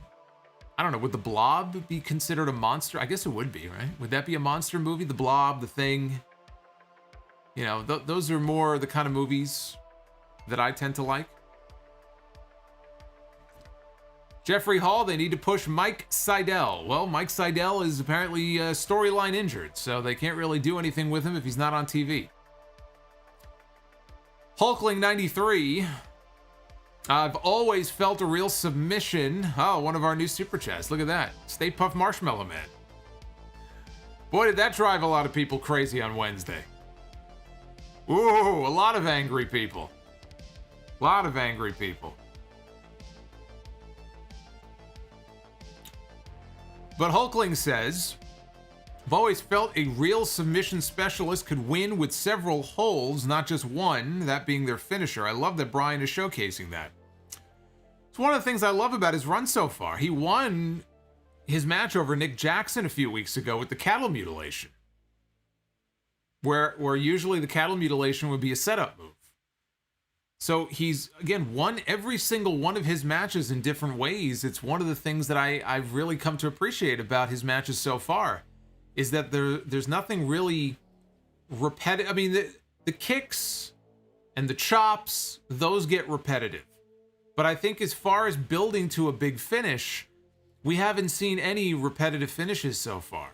don't know, would The Blob be considered a monster? I guess it would be, right? Would that be a monster movie? The Blob, The Thing? Those are more the kind of movies that I tend to like. Jeffrey Hall, they need to push Mike Seidel. Well, Mike Seidel is apparently storyline injured, so they can't really do anything with him if he's not on TV. Hulkling93, I've always felt a real submission. Oh, one of our new super chats. Look at that. Stay Puft Marshmallow Man. Boy, did that drive a lot of people crazy on Wednesday. Ooh, a lot of angry people. A lot of angry people. But Hulkling says, I've always felt a real submission specialist could win with several holds, not just one, that being their finisher. I love that Bryan is showcasing that. It's one of the things I love about his run so far. He won his match over Nick Jackson a few weeks ago with the cattle mutilation. Where usually the cattle mutilation would be a setup move. So he's, again, won every single one of his matches in different ways. It's one of the things that I've really come to appreciate about his matches so far, is that there's nothing really repetitive. I mean, the kicks and the chops, those get repetitive. But I think as far as building to a big finish, we haven't seen any repetitive finishes so far.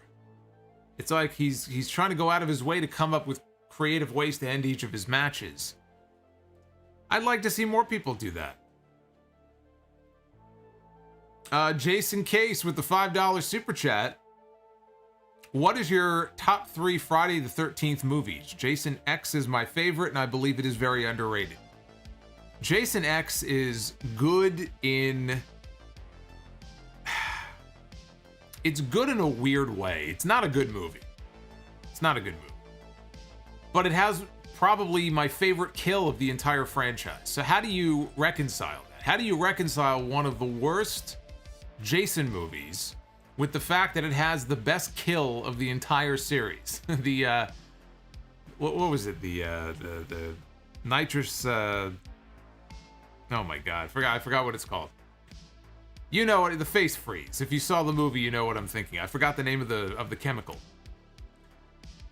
It's like he's trying to go out of his way to come up with creative ways to end each of his matches. I'd like to see more people do that. Jason Case with the $5 super chat. What is your top 3 Friday the 13th movies? Jason X is my favorite, and I believe it is very underrated. Jason X is good in... It's good in a weird way. It's not a good movie. It's not a good movie. But it has probably my favorite kill of the entire franchise. So how do you reconcile that? How do you reconcile one of the worst Jason movies with the fact that it has the best kill of the entire series? The what was it? The nitrous oh my god, I forgot what it's called. You know what, the face freeze. If you saw the movie, you know what I'm thinking. I forgot the name of the chemical.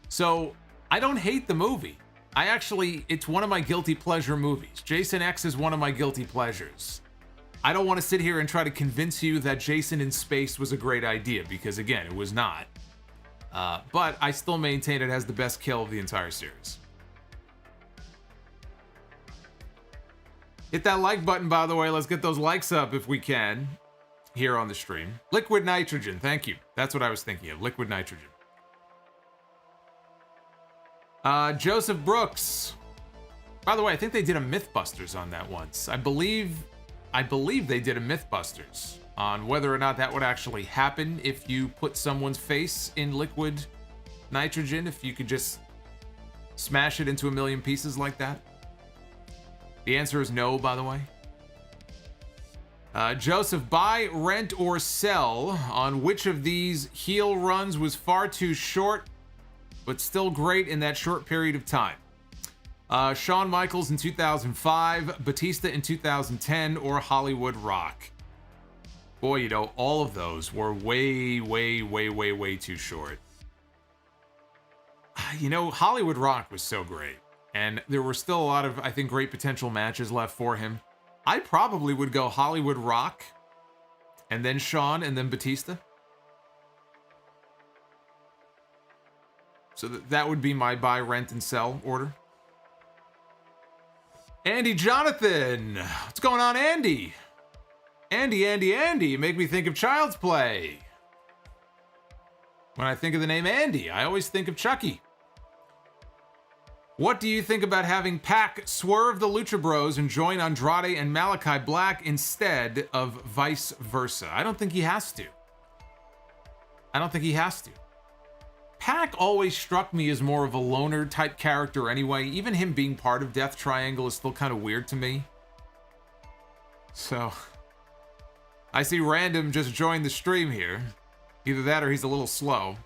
So, I don't hate the movie. It's one of my guilty pleasure movies. Jason X is one of my guilty pleasures. I don't want to sit here and try to convince you that Jason in space was a great idea, because again, it was not. But I still maintain it has the best kill of the entire series. Hit that like button, by the way. Let's get those likes up if we can here on the stream. Liquid nitrogen, thank you. That's what I was thinking of, liquid nitrogen. Joseph Brooks. By the way, I think they did a Mythbusters on that once. I believe they did a Mythbusters on whether or not that would actually happen if you put someone's face in liquid nitrogen, if you could just smash it into a million pieces like that. The answer is no, by the way. Joseph, buy, rent, or sell on which of these heel runs was far too short, but still great in that short period of time? Shawn Michaels in 2005, Batista in 2010, or Hollywood Rock? Boy, you know, all of those were way too short. You know, Hollywood Rock was so great, and there were still a lot of, I think, great potential matches left for him. I probably would go Hollywood Rock, and then Shawn, and then Batista. So that would be my buy, rent, and sell order. Andy Jonathan. What's going on, Andy? Andy. You make me think of Child's Play. When I think of the name Andy, I always think of Chucky. What do you think about having Pac swerve the Lucha Bros and join Andrade and Malachi Black instead of vice versa? I don't think he has to. Pac always struck me as more of a loner type character anyway. Even him being part of Death Triangle is still kind of weird to me. So, I see Random just joined the stream here. Either that or he's a little slow.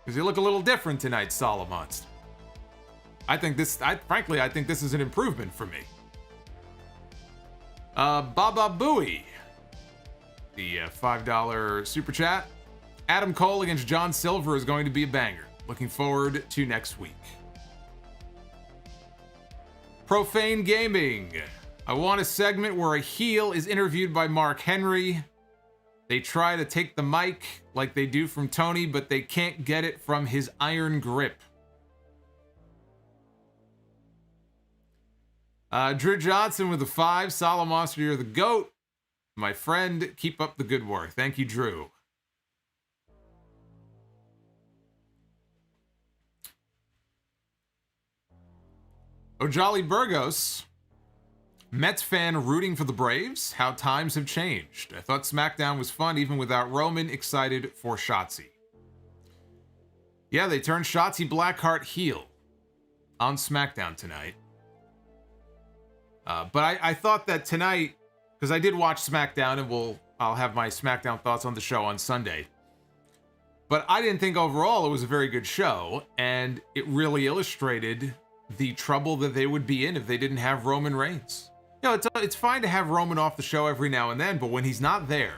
Because you look a little different tonight, Solomonster. Frankly, I think this is an improvement for me. Baba Booey. The $5 super chat. Adam Cole against John Silver is going to be a banger. Looking forward to next week. Profane Gaming. I want a segment where a heel is interviewed by Mark Henry. They try to take the mic like they do from Tony, but they can't get it from his iron grip. Drew Johnson with a 5. Solomonster, you're the GOAT. My friend, keep up the good work. Thank you, Drew. Ojali Burgos. Mets fan rooting for the Braves? How times have changed. I thought SmackDown was fun even without Roman. Excited for Shotzi. Yeah, they turned Shotzi Blackheart heel on SmackDown tonight. But I thought that tonight, because I did watch SmackDown, and I'll have my SmackDown thoughts on the show on Sunday. But I didn't think overall it was a very good show, and it really illustrated the trouble that they would be in if they didn't have Roman Reigns. You know, it's fine to have Roman off the show every now and then, but when he's not there,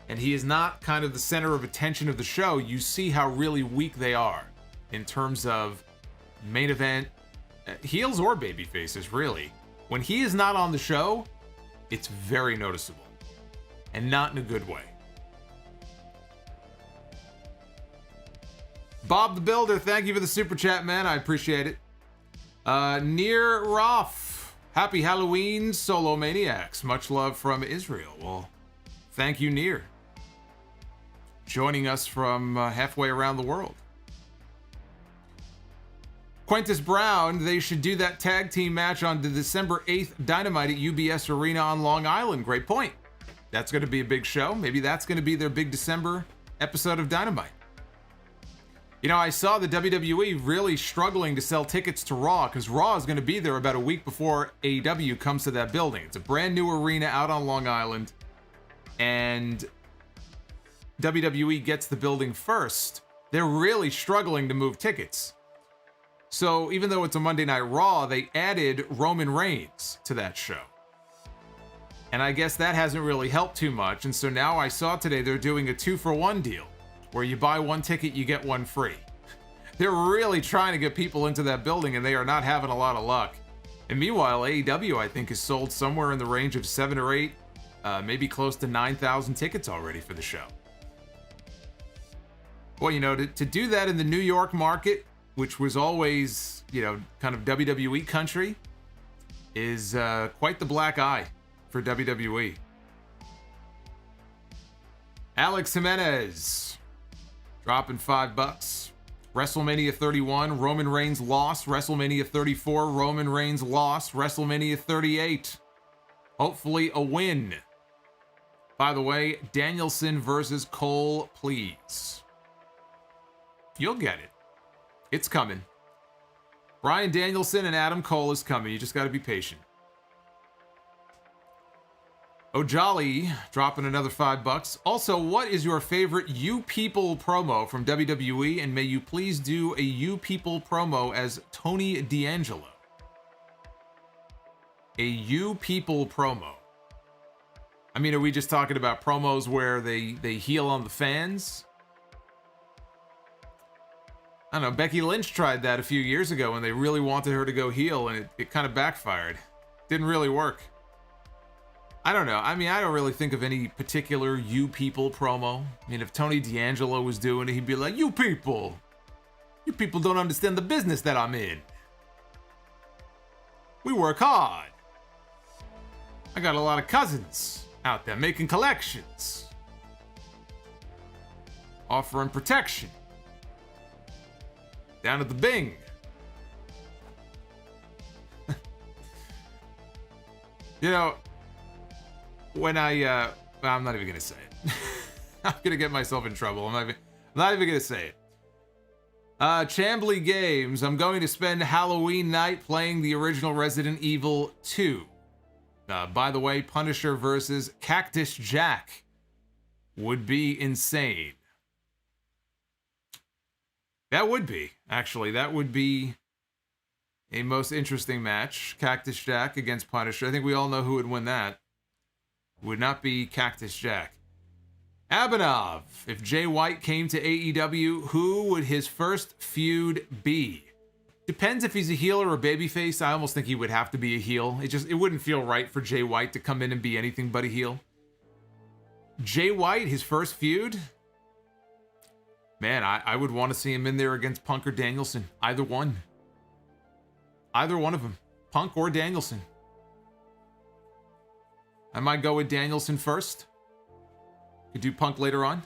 and he is not kind of the center of attention of the show, you see how really weak they are in terms of main event, heels or baby faces, really. When he is not on the show, it's very noticeable, and not in a good way. Bob the Builder, thank you for the super chat, man. I appreciate it. Near Roth, happy Halloween, Solo Maniacs. Much love from Israel. Well, thank you, Near. joining us from halfway around the world. Quintus Brown, they should do that tag team match on the December 8th Dynamite at UBS Arena on Long Island. Great point. That's going to be a big show. Maybe that's going to be their big December episode of Dynamite. You know, I saw the WWE really struggling to sell tickets to Raw because Raw is going to be there about a week before AEW comes to that building. It's a brand new arena out on Long Island, and WWE gets the building first. They're really struggling to move tickets. So even though it's a Monday Night Raw, they added Roman Reigns to that show. And I guess that hasn't really helped too much. And so now I saw today they're doing a 2-for-1 deal where you buy one ticket, you get one free. They're really trying to get people into that building, and they are not having a lot of luck. And meanwhile, AEW, I think, has sold somewhere in the range of 7 or 8, maybe close to 9,000 tickets already for the show. Well, you know, to do that in the New York market, which was always, you know, kind of WWE country, is quite the black eye for WWE. Alex Jimenez dropping $5. WrestleMania 31, Roman Reigns lost. WrestleMania 34, Roman Reigns lost. WrestleMania 38, hopefully a win. By the way, Danielson versus Cole, please. You'll get it. It's coming. Bryan Danielson and Adam Cole is coming. You just got to be patient. O'Jolly dropping another $5. Also, what is your favorite You People promo from WWE? And may you please do a You People promo as Tony D'Angelo. A You People promo. I mean, are we just talking about promos where they heel on the fans? I don't know, Becky Lynch tried that a few years ago when they really wanted her to go heel, and it kind of backfired. Didn't really work. I don't know. I mean, I don't really think of any particular You People promo. I mean, if Tony D'Angelo was doing it, he'd be like, you people don't understand the business that I'm in. We work hard. I got a lot of cousins out there making collections, offering protection down at the Bing. You know, when well, I'm not even gonna say it. I'm gonna get myself in trouble. I'm not even gonna say it. Chambly Games, I'm going to spend Halloween night playing the original Resident Evil 2. By the way, Punisher versus Cactus Jack would be insane. That would be, actually. That would be a most interesting match. Cactus Jack against Punisher. I think we all know who would win that. It would not be Cactus Jack. Abadon, if Jay White came to AEW, who would his first feud be? Depends if he's a heel or a babyface. I almost think he would have to be a heel. It wouldn't feel right for Jay White to come in and be anything but a heel. Jay White, his first feud? Man, I would want to see him in there against Punk or Danielson. Either one. Either one of them. Punk or Danielson. I might go with Danielson first. Could do Punk later on.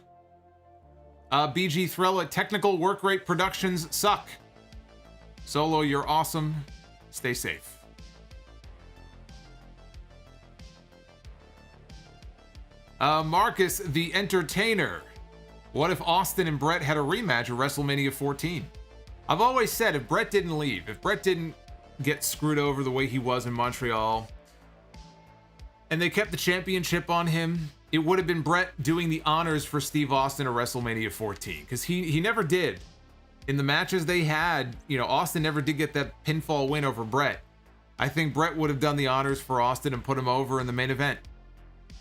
BG Thrilla, technical work rate productions suck. Solo, you're awesome. Stay safe. Marcus the Entertainer. What if Austin and Brett had a rematch at WrestleMania 14? I've always said if Brett didn't leave, if Brett didn't get screwed over the way he was in Montreal, and they kept the championship on him, it would have been Brett doing the honors for Steve Austin at WrestleMania 14, because he never did. In the matches they had, you know, Austin never did get that pinfall win over Brett. I think Brett would have done the honors for Austin and put him over in the main event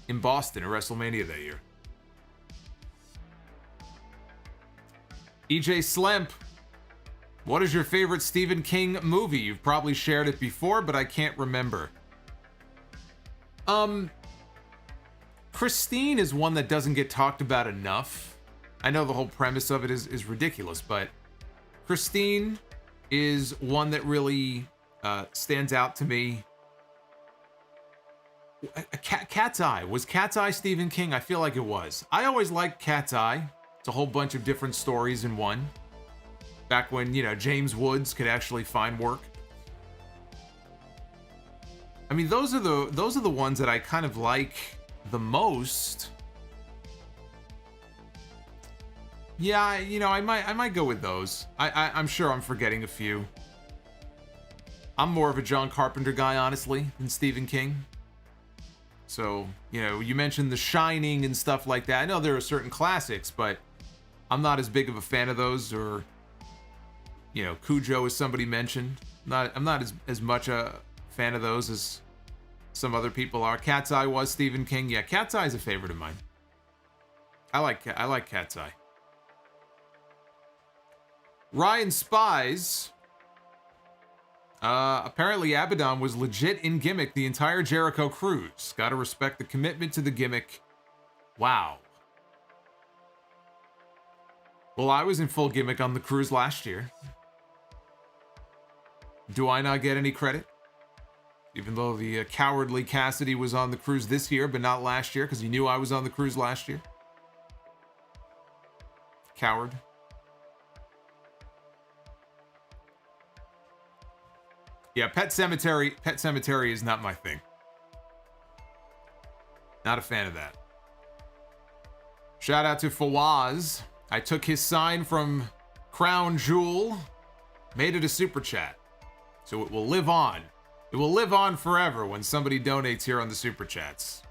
in Boston at WrestleMania that year. EJ Slemp, what is your favorite Stephen King movie? You've probably shared it before, but I can't remember. Christine is one that doesn't get talked about enough. I know the whole premise of it is ridiculous, but Christine is one that really stands out to me. Cat's Eye. Was Cat's Eye Stephen King? I feel like it was. I always liked Cat's Eye. It's a whole bunch of different stories in one. Back when, you know, James Woods could actually find work. I mean, those are the ones that I kind of like the most. Yeah, you know, I might go with those. I'm sure I'm forgetting a few. I'm more of a John Carpenter guy, honestly, than Stephen King. So, you know, you mentioned The Shining and stuff like that. I know there are certain classics, but I'm not as big of a fan of those. Or, you know, Cujo, as somebody mentioned. I'm not as much a fan of those as some other people are. Cat's Eye was Stephen King. Yeah, Cat's Eye is a favorite of mine. I like Cat's Eye. Ryan Spies. Apparently Abadon was legit in gimmick the entire Jericho cruise. Gotta respect the commitment to the gimmick. Wow. Well, I was in full gimmick on the cruise last year. Do I not get any credit? Even though the cowardly Cassidy was on the cruise this year, but not last year, because he knew I was on the cruise last year. Coward. Yeah, Pet Sematary is not my thing. Not a fan of that. Shout out to Fawaz. I took his sign from Crown Jewel, made it a super chat. So it will live on. It will live on forever when somebody donates here on the super chats.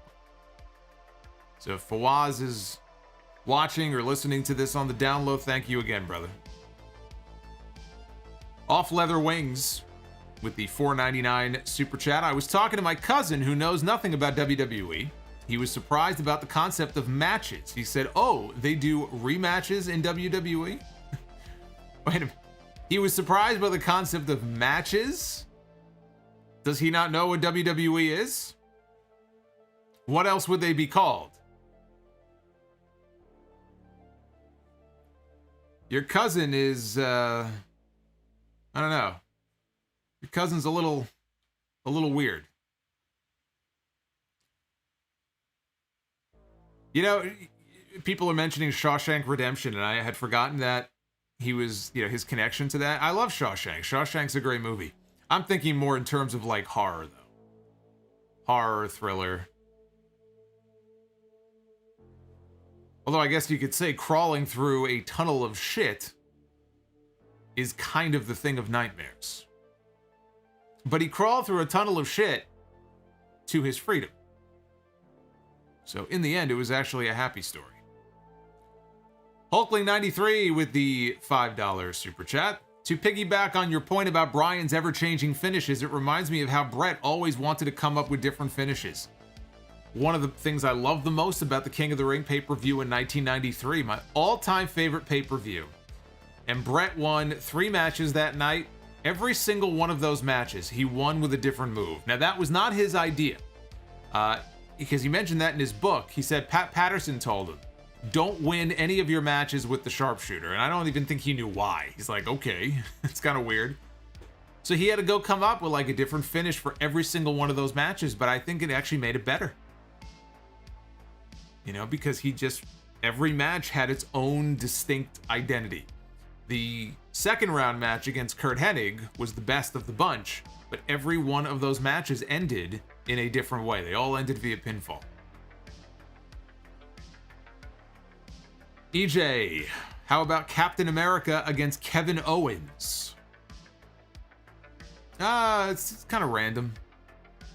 So if Fawaz is watching or listening to this on the download, thank you again, brother. Off Leather Wings with the $4.99 super chat. I was talking to my cousin who knows nothing about WWE. He was surprised about the concept of matches. He said, "Oh, they do rematches in WWE?" Wait a minute. He was surprised by the concept of matches? Does he not know what WWE is? What else would they be called? Your cousin is, I don't know. Your cousin's a little weird. You know, people are mentioning Shawshank Redemption, and I had forgotten that he was, you know, his connection to that. I love Shawshank. Shawshank's a great movie. I'm thinking more in terms of like horror, though. Horror, thriller. Although I guess you could say crawling through a tunnel of shit is kind of the thing of nightmares. But he crawled through a tunnel of shit to his freedom. So in the end, it was actually a happy story. Hulkling93 with the $5 super chat. To piggyback on your point about Bryan's ever-changing finishes, it reminds me of how Brett always wanted to come up with different finishes. One of the things I love the most about the King of the Ring pay-per-view in 1993, my all-time favorite pay-per-view. And Brett won 3 matches that night. Every single one of those matches, he won with a different move. Now, that was not his idea. Because he mentioned that in his book. He said Pat Patterson told him, don't win any of your matches with the sharpshooter. And I don't even think he knew why. He's like, okay, it's kind of weird. So he had to go come up with like a different finish for every single one of those matches. But I think it actually made it better. You know, because every match had its own distinct identity. The second round match against Kurt Hennig was the best of the bunch, but every one of those matches ended in a different way. They all ended via pinfall. EJ, how about Captain America against Kevin Owens? It's kind of random.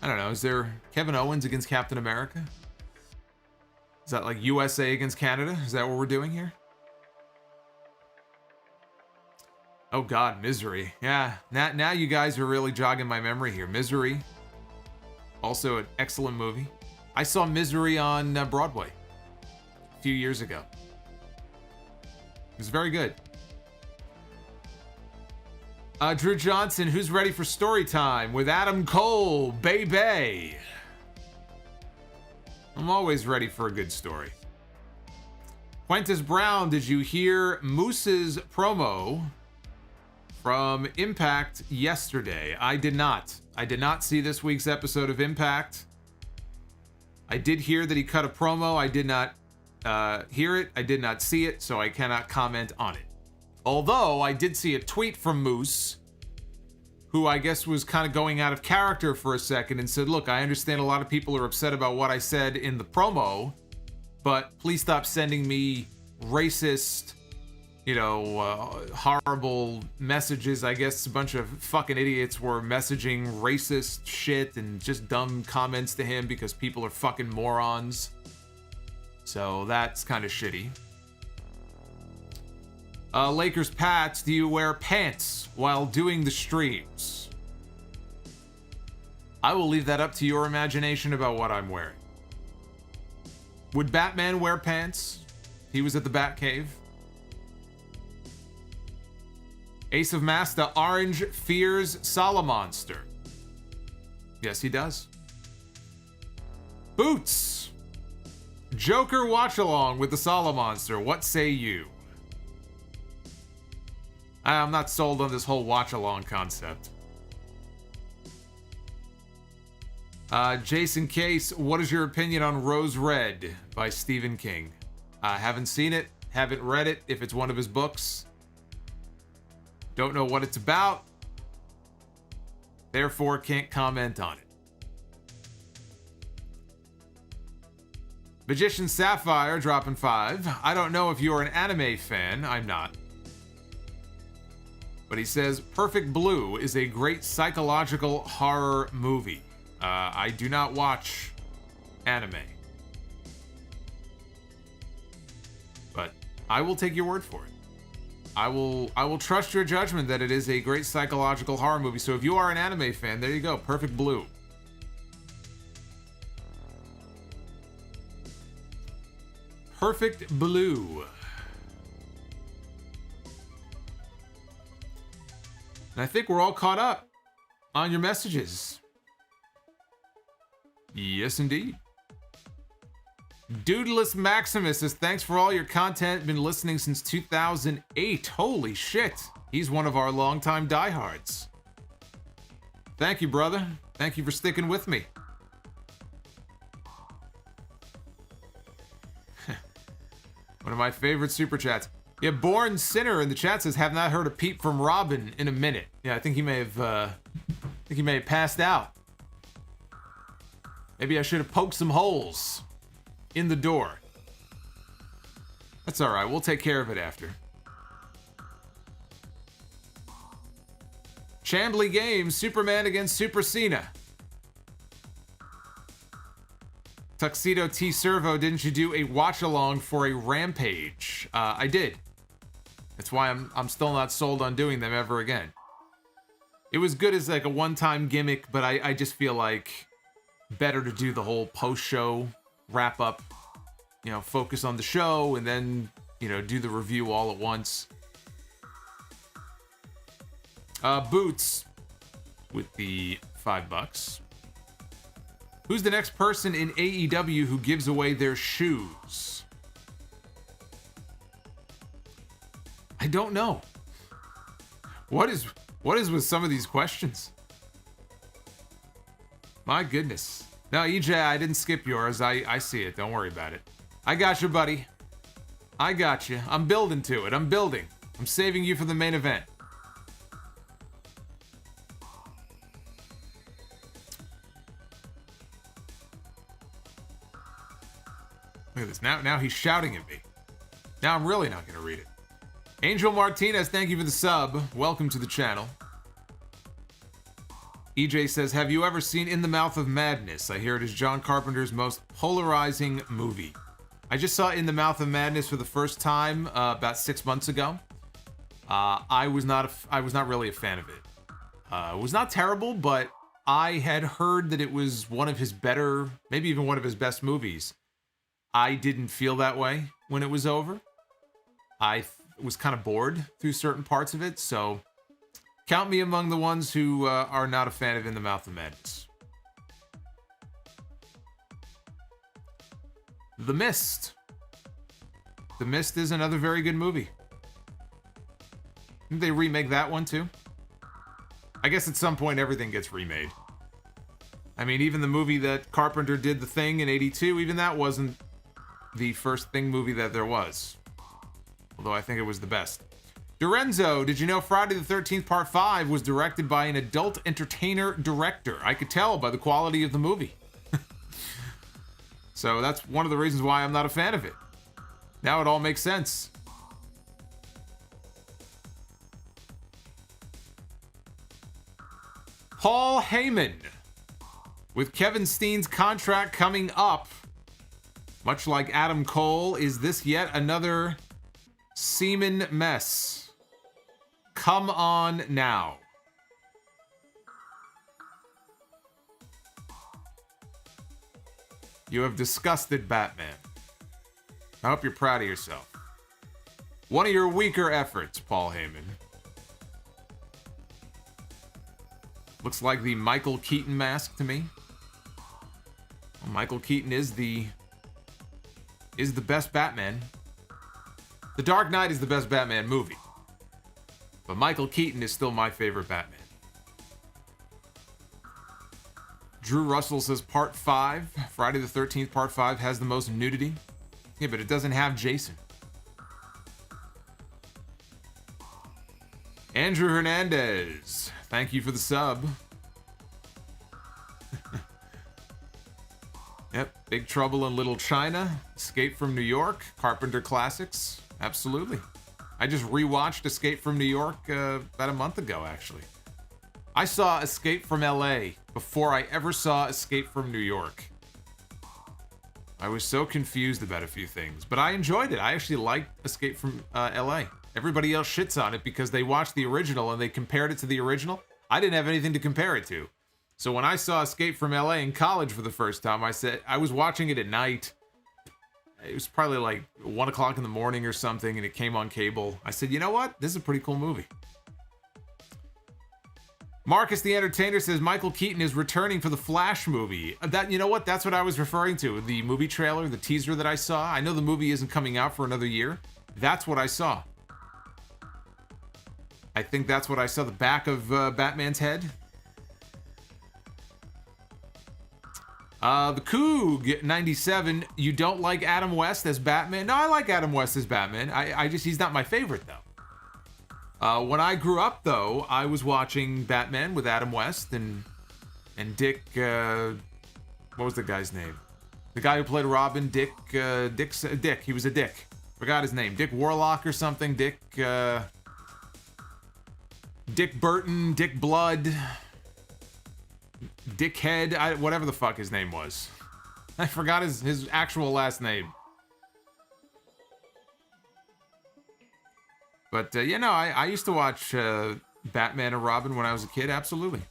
I don't know. Is there Kevin Owens against Captain America? Is that like USA against Canada? Is that what we're doing here? Oh God, Misery. Yeah, now you guys are really jogging my memory here. Misery, also an excellent movie. I saw Misery on Broadway a few years ago. It was very good. Drew Johnson, who's ready for story time with Adam Cole, baby? I'm always ready for a good story. Quintus Brown, did you hear Moose's promo from Impact yesterday? I did not. I did not see this week's episode of Impact. I did hear that he cut a promo. I did not hear it. I did not see it, so I cannot comment on it. Although, I did see a tweet from Moose, who I guess was kind of going out of character for a second and said, look, I understand a lot of people are upset about what I said in the promo, but please stop sending me racist, horrible messages. I guess a bunch of fucking idiots were messaging racist shit and just dumb comments to him because people are fucking morons. So that's kind of shitty. Lakers Pats, do you wear pants while doing the streams? I will leave that up to your imagination about what I'm wearing. Would Batman wear pants? He was at the Batcave. Ace of Master Orange fears Solomonster. Yes, he does. Boots. Joker watch along with the Solomonster. What say you? I'm not sold on this whole watch along concept. Jason Case, what is your opinion on Rose Red by Stephen King? I haven't seen it, haven't read it if it's one of his books. Don't know what it's about. Therefore, can't comment on it. Magician Sapphire dropping 5. I don't know if you're an anime fan. I'm not. But he says, Perfect Blue is a great psychological horror movie. I do not watch anime. But I will take your word for it. I will trust your judgment that it is a great psychological horror movie. So if you are an anime fan, there you go. Perfect Blue. Perfect Blue. And I think we're all caught up on your messages. Yes, indeed. Dudeless Maximus says, thanks for all your content. Been listening since 2008. Holy shit. He's one of our longtime diehards. Thank you, brother. Thank you for sticking with me. One of my favorite super chats. Yeah, Born Sinner in the chat says, have not heard a peep from Robin in a minute. Yeah, I think he may have passed out. Maybe I should have poked some holes in the door. That's all right. We'll take care of it after. Chambly Games, Superman against Super Cena. Tuxedo T Servo, didn't you do a watch along for a Rampage? I did. That's why I'm still not sold on doing them ever again. It was good as like a one-time gimmick, but I just feel like better to do the whole post-show wrap up, focus on the show and then, do the review all at once. Boots with the $5. Who's the next person in AEW who gives away their shoes? I don't know. What is with some of these questions? My goodness. No, EJ, I didn't skip yours. I see it. Don't worry about it. I got you, buddy. I got you. I'm building to it. I'm building. I'm saving you for the main event. Look at this. Now he's shouting at me. Now I'm really not going to read it. Angel Martinez, thank you for the sub. Welcome to the channel. EJ says, have you ever seen In the Mouth of Madness? I hear it is John Carpenter's most polarizing movie. I just saw In the Mouth of Madness for the first time about 6 months ago. I was not really a fan of it. It was not terrible, but I had heard that it was one of his better, maybe even one of his best movies. I didn't feel that way when it was over. I was kind of bored through certain parts of it, so count me among the ones who are not a fan of In the Mouth of Madness. The Mist. The Mist is another very good movie. Didn't they remake that one too? I guess at some point everything gets remade. I mean, even the movie that Carpenter did, The Thing, in '82, even that wasn't the first Thing movie that there was. Although I think it was the best. Dorenzo, did you know Friday the 13th Part 5 was directed by an adult entertainer director? I could tell by the quality of the movie. So that's one of the reasons why I'm not a fan of it. Now it all makes sense. Paul Heyman. With Kevin Steen's contract coming up, much like Adam Cole, is this yet another semen mess? Come on now. You have disgusted Batman. I hope you're proud of yourself. One of your weaker efforts, Paul Heyman. Looks like the Michael Keaton mask to me. Well, Michael Keaton is the best Batman. The Dark Knight is the best Batman movie. But Michael Keaton is still my favorite Batman. Drew Russell says Part 5, Friday the 13th Part 5 has the most nudity. Yeah, but it doesn't have Jason. Andrew Hernandez, thank you for the sub. Yep, Big Trouble in Little China, Escape from New York, Carpenter Classics, absolutely. I just rewatched Escape from New York about a month ago, actually. I saw Escape from LA before I ever saw Escape from New York. I was so confused about a few things, but I enjoyed it. I actually liked Escape from LA. Everybody else shits on it because they watched the original and they compared it to the original. I didn't have anything to compare it to. So when I saw Escape from LA in college for the first time, I was watching it at night. It was probably like 1 o'clock in the morning or something, and it came on cable. I said, you know what? This is a pretty cool movie. Marcus the Entertainer says Michael Keaton is returning for the Flash movie. You know what? That's what I was referring to. The movie trailer, the teaser that I saw. I know the movie isn't coming out for another year. That's what I saw. I think that's what I saw. The back of Batman's head. The Coog 97. You don't like Adam West as Batman? No, I like Adam West as Batman. He's not my favorite though. When I grew up, though, I was watching Batman with Adam West and Dick. What was the guy's name? The guy who played Robin, Dick. He was a Dick. Forgot his name. Dick Warlock or something. Dick Burton. Dick Blood. Dickhead. Whatever the fuck his name was. I forgot his actual last name. But, I used to watch Batman and Robin when I was a kid, absolutely.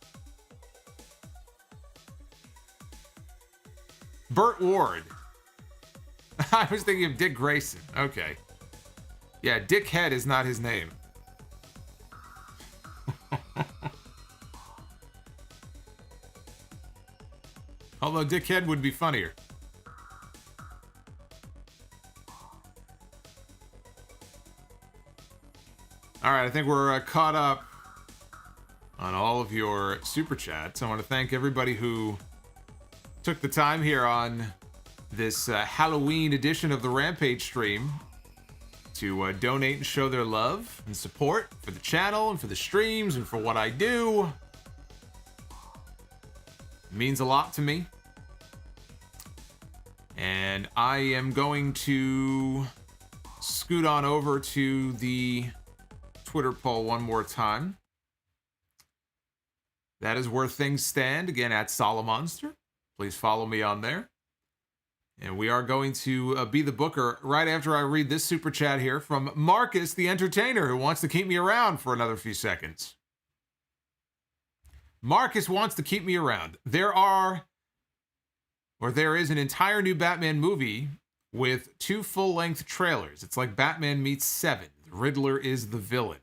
Burt Ward. I was thinking of Dick Grayson. Okay. Yeah, Dickhead is not his name. Although Dickhead would be funnier. All right, I think we're caught up on all of your super chats. I want to thank everybody who took the time here on this Halloween edition of the Rampage stream to donate and show their love and support for the channel and for the streams and for what I do. It means a lot to me. And I am going to scoot on over to the Twitter poll one more time. That is where things stand. Again, at Solomonster. Please follow me on there. And we are going to be the booker right after I read this super chat here from Marcus the Entertainer, who wants to keep me around for another few seconds. Marcus wants to keep me around. There is an entire new Batman movie with 2 full-length trailers. It's like Batman meets 7. The Riddler is the villain.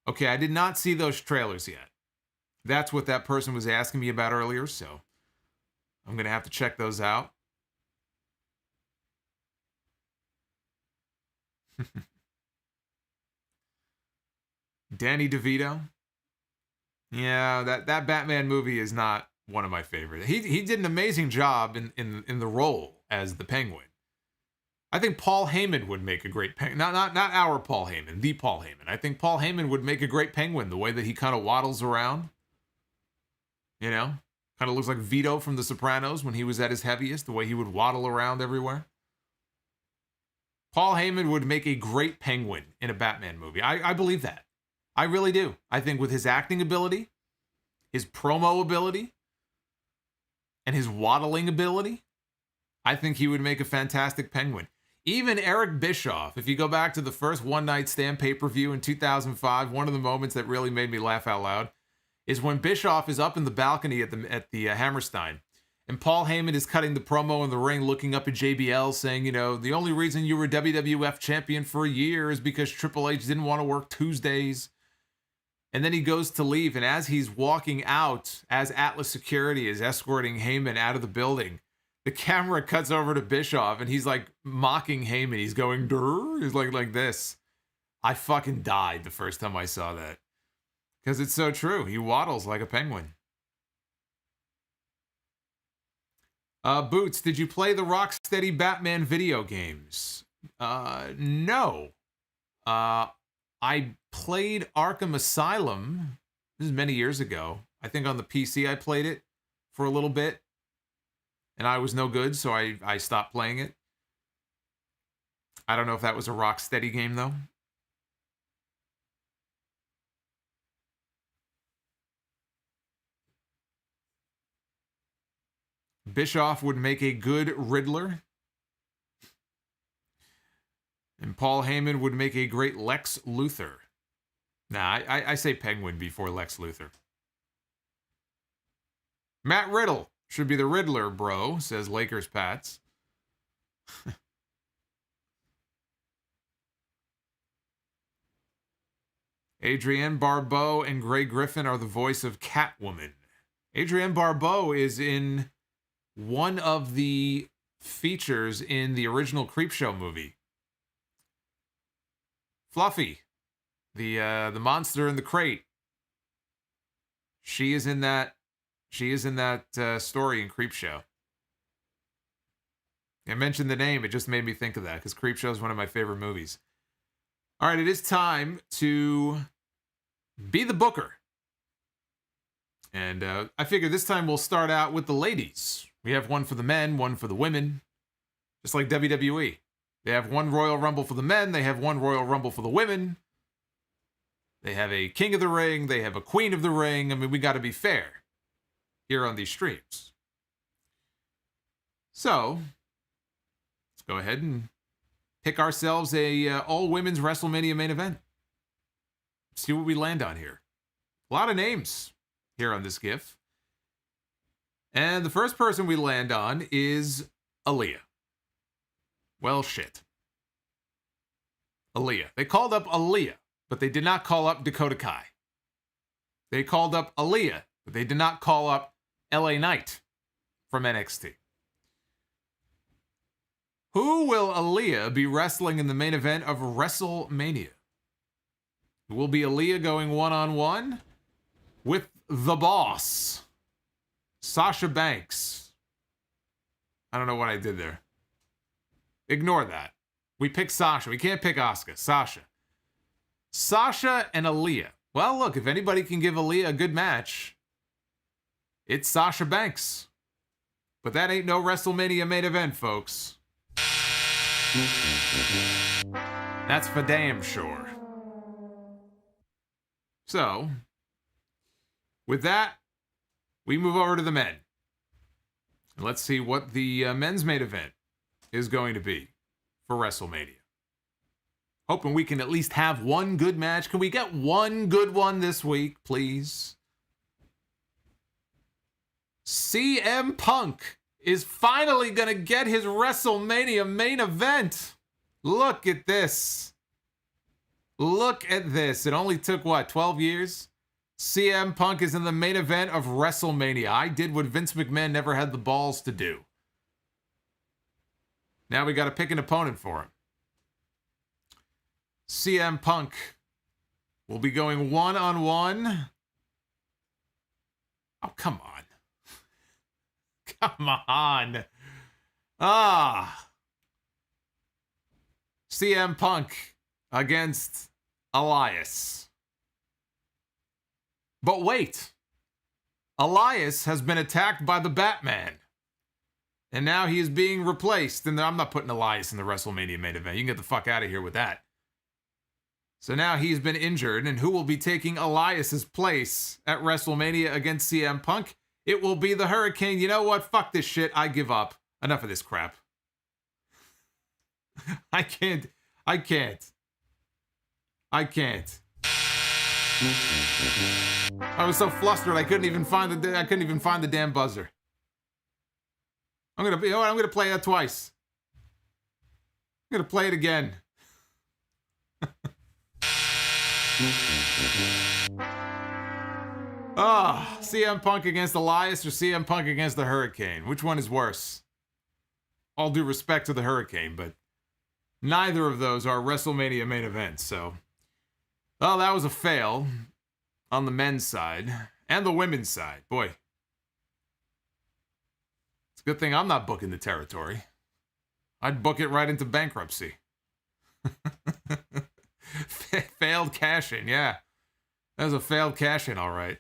Okay, I did not see those trailers yet. That's what that person was asking me about earlier, so I'm going to have to check those out. Danny DeVito. Yeah, that Batman movie is not one of my favorites. He did an amazing job in the role as the Penguin. I think Paul Heyman would make a great penguin. Not our Paul Heyman, the Paul Heyman. I think Paul Heyman would make a great penguin, the way that he kind of waddles around. You know? Kind of looks like Vito from The Sopranos when he was at his heaviest, the way he would waddle around everywhere. Paul Heyman would make a great penguin in a Batman movie. I believe that. I really do. I think with his acting ability, his promo ability, and his waddling ability, I think he would make a fantastic penguin. Even Eric Bischoff, if you go back to the first One Night Stand pay-per-view in 2005, one of the moments that really made me laugh out loud is when Bischoff is up in the balcony at the Hammerstein, and Paul Heyman is cutting the promo in the ring, looking up at JBL, saying, you know, the only reason you were WWF champion for a year is because Triple H didn't want to work Tuesdays. And then he goes to leave, and as he's walking out, as Atlas Security is escorting Heyman out of the building, the camera cuts over to Bischoff, and he's like mocking Heyman. He's going, durr. He's like this. I fucking died the first time I saw that. Because it's so true. He waddles like a penguin. Boots, did you play the Rocksteady Batman video games? No. I played Arkham Asylum. This is many years ago. I think on the PC I played it for a little bit. And I was no good, so I stopped playing it. I don't know if that was a Rocksteady game, though. Bischoff would make a good Riddler. And Paul Heyman would make a great Lex Luthor. Nah, I say Penguin before Lex Luthor. Matt Riddle should be the Riddler, bro, says Lakers Pats. Adrienne Barbeau and Grey Griffin are the voice of Catwoman. Adrienne Barbeau is in one of the features in the original Creepshow movie. Fluffy, the monster in the crate. She is in that story in Creepshow. I mentioned the name, it just made me think of that, because Creepshow is one of my favorite movies. All right, it is time to be the booker. And I figure this time we'll start out with the ladies. We have one for the men, one for the women. Just like WWE. They have one Royal Rumble for the men, they have one Royal Rumble for the women. They have a King of the Ring, they have a Queen of the Ring. I mean, we got to be fair here on these streams. So, let's go ahead and pick ourselves a all-women's WrestleMania main event. See what we land on here. A lot of names here on this GIF. And the first person we land on is Aaliyah. Well, shit. Aaliyah. They called up Aaliyah, but they did not call up Dakota Kai. They called up Aaliyah, but they did not call up LA Knight from NXT. Who will Aaliyah be wrestling in the main event of WrestleMania? Will be Aaliyah going one-on-one with the boss, Sasha Banks. I don't know what I did there. Ignore that. We picked Sasha. We can't pick Asuka. Sasha. Sasha and Aaliyah. Well, look, if anybody can give Aaliyah a good match, it's Sasha Banks. But that ain't no WrestleMania main event, folks. That's for damn sure. So, with that, we move over to the men. And let's see what the men's main event is going to be for WrestleMania. Hoping we can at least have one good match. Can we get one good one this week, please? CM Punk is finally going to get his WrestleMania main event. Look at this. Look at this. It only took, 12 years? CM Punk is in the main event of WrestleMania. I did what Vince McMahon never had the balls to do. Now we got to pick an opponent for him. CM Punk will be going one-on-one. Oh, come on. Come on. CM Punk against Elias. But wait. Elias has been attacked by the Batman. And now he is being replaced. And I'm not putting Elias in the WrestleMania main event. You can get the fuck out of here with that. So now he's been injured. And who will be taking Elias's place at WrestleMania against CM Punk? It will be the Hurricane. You know what? Fuck this shit. I give up. Enough of this crap. I can't. I was so flustered I couldn't even find the damn buzzer. I'm gonna play that twice. I'm gonna play it again. CM Punk against Elias or CM Punk against the Hurricane? Which one is worse? All due respect to the Hurricane, but neither of those are WrestleMania main events, so. Well, that was a fail on the men's side and the women's side. Boy. It's a good thing I'm not booking the territory. I'd book it right into bankruptcy. Failed cash-in, yeah. That was a failed cash-in, all right.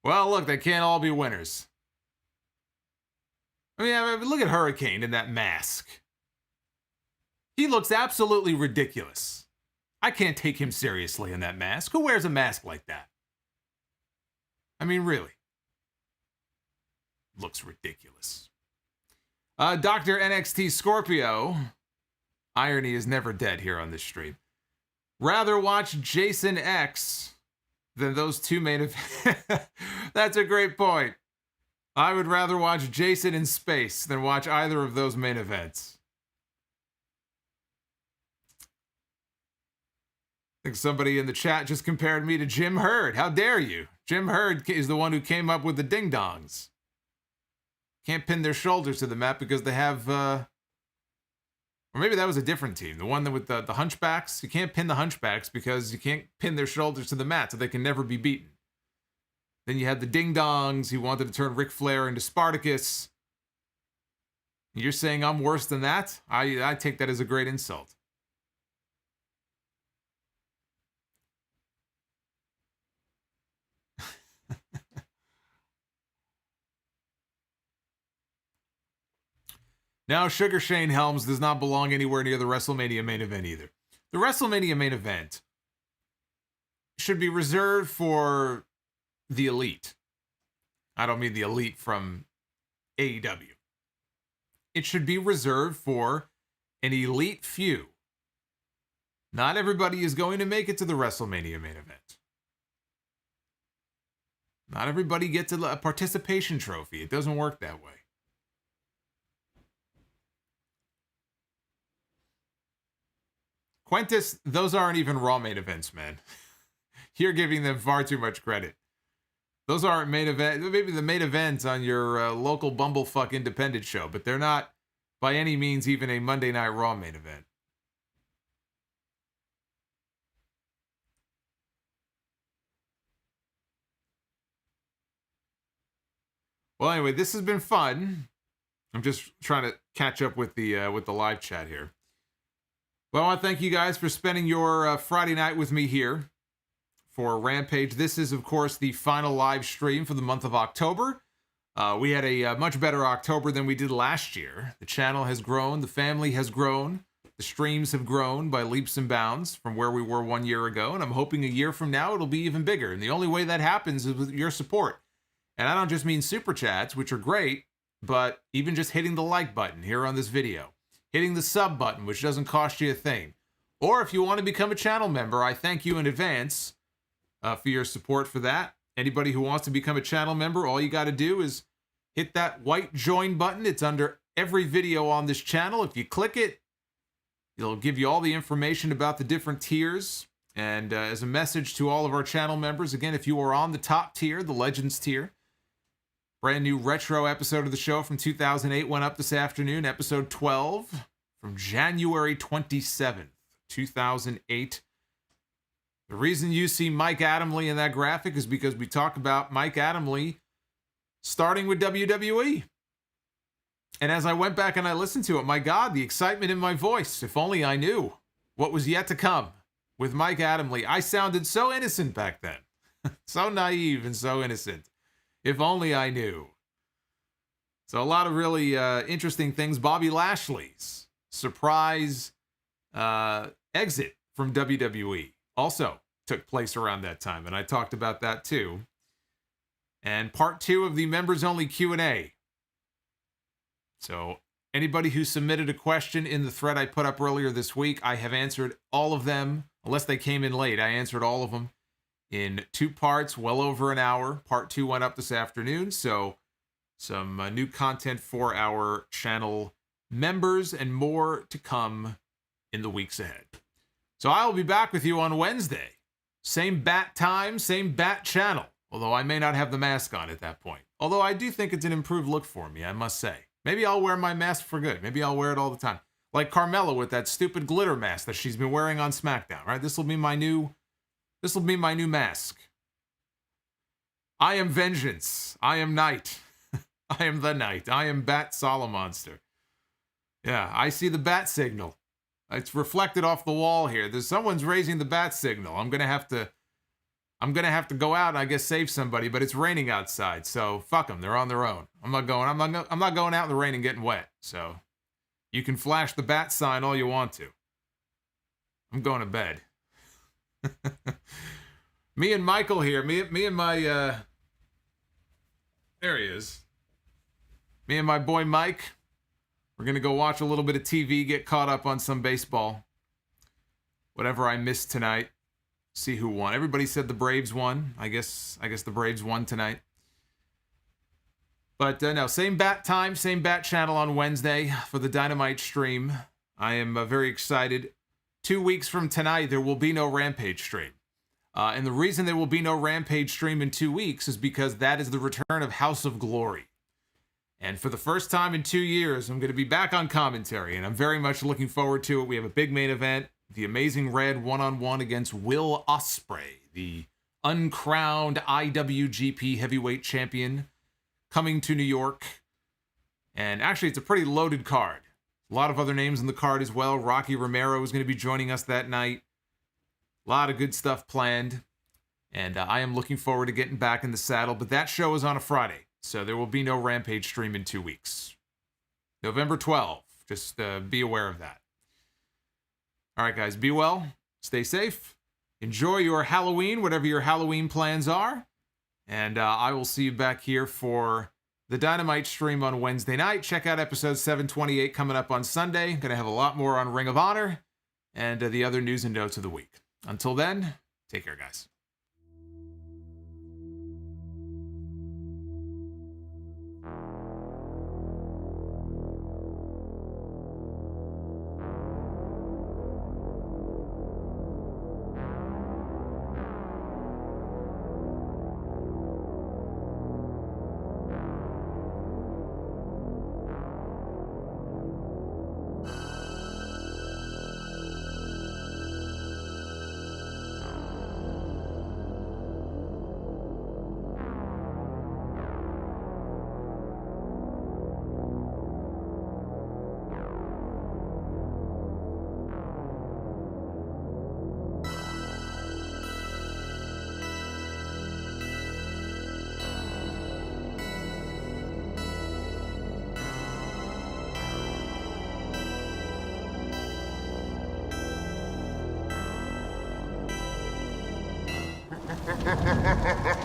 Well, look, they can't all be winners. I mean, look at Hurricane in that mask. He looks absolutely ridiculous. I can't take him seriously in that mask. Who wears a mask like that? I mean, really. Looks ridiculous. Dr. NXT Scorpio. Irony is never dead here on this stream. Rather watch Jason X than those two main events. That's a great point. I would rather watch Jason in space than watch either of those main events. I think somebody in the chat just compared me to Jim Herd. How dare you? Jim Herd is the one who came up with the ding-dongs. Can't pin their shoulders to the mat because they have... Or maybe that was a different team. The one that with the hunchbacks. You can't pin the hunchbacks because you can't pin their shoulders to the mat so they can never be beaten. Then you had the ding-dongs who wanted to turn Ric Flair into Spartacus. You're saying I'm worse than that? I take that as a great insult. Now, Sugar Shane Helms does not belong anywhere near the WrestleMania main event either. The WrestleMania main event should be reserved for the elite. I don't mean the elite from AEW. It should be reserved for an elite few. Not everybody is going to make it to the WrestleMania main event. Not everybody gets a participation trophy. It doesn't work that way. Quintus, those aren't even Raw main events, man. You're giving them far too much credit. Those aren't main event. Maybe the main events on your local bumblefuck independent show, but they're not by any means even a Monday Night Raw main event. Well, anyway, this has been fun. I'm just trying to catch up with the live chat here. Well, I want to thank you guys for spending your Friday night with me here for Rampage. This is, of course, the final live stream for the month of October. We had a much better October than we did last year. The channel has grown. The family has grown. The streams have grown by leaps and bounds from where we were 1 year ago. And I'm hoping a year from now it'll be even bigger. And the only way that happens is with your support. And I don't just mean super chats, which are great, but even just hitting the like button here on this video. Hitting the sub button, which doesn't cost you a thing. Or if you want to become a channel member, I thank you in advance for your support for that. Anybody who wants to become a channel member, all you got to do is hit that white join button. It's under every video on this channel. If you click it, it'll give you all the information about the different tiers. And as a message to all of our channel members, again, if you are on the top tier, the Legends tier, brand new retro episode of the show from 2008 went up this afternoon, episode 12 from January 27th, 2008. The reason you see Mike Adamle in that graphic is because we talk about Mike Adamle starting with WWE. And as I went back and I listened to it, my God, the excitement in my voice. If only I knew what was yet to come with Mike Adamle. I sounded so innocent back then. So naive and so innocent. If only I knew. So a lot of really interesting things. Bobby Lashley's surprise exit from WWE also took place around that time, and I talked about that too. And part 2 of the members-only Q&A. So anybody who submitted a question in the thread I put up earlier this week, I have answered all of them, unless they came in late. I answered all of them in 2 parts, well over an hour. Part 2 went up this afternoon, so some new content for our channel members and more to come in the weeks ahead. So I will be back with you on Wednesday. Same bat time, same bat channel. Although I may not have the mask on at that point. Although I do think it's an improved look for me, I must say. Maybe I'll wear my mask for good. Maybe I'll wear it all the time. Like Carmella with that stupid glitter mask that she's been wearing on SmackDown, right? This will be my new mask. I am vengeance. I am night. I am the night. I am Bat Solomonster. Yeah, I see the bat signal. It's reflected off the wall here. Someone's raising the bat signal. I'm gonna have to go out and I guess save somebody, but it's raining outside, so fuck them. They're on their own. I'm not going out in the rain and getting wet. So you can flash the bat sign all you want to. I'm going to bed. Me and Michael here. Me and my there he is. Me and my boy Mike. We're going to go watch a little bit of TV, get caught up on some baseball. Whatever I missed tonight. See who won. Everybody said the Braves won. I guess the Braves won tonight. But no, same bat time, same bat channel on Wednesday for the Dynamite stream. I am very excited. 2 weeks from tonight, there will be no Rampage stream. And the reason there will be no Rampage stream in 2 weeks is because that is the return of House of Glory. And for the first time in 2 years, I'm going to be back on commentary, and I'm very much looking forward to it. We have a big main event, the Amazing Red one-on-one against Will Ospreay, the uncrowned IWGP Heavyweight Champion, coming to New York. And actually, it's a pretty loaded card. A lot of other names in the card as well. Rocky Romero is going to be joining us that night. A lot of good stuff planned. And I am looking forward to getting back in the saddle. But that show is on a Friday. So there will be no Rampage stream in 2 weeks. November 12th. Just be aware of that. All right, guys. Be well. Stay safe. Enjoy your Halloween, whatever your Halloween plans are. And I will see you back here for the Dynamite stream on Wednesday night. Check out episode 728 coming up on Sunday. Going to have a lot more on Ring of Honor and the other news and notes of the week. Until then, take care, guys. Ha ha ha ha ha!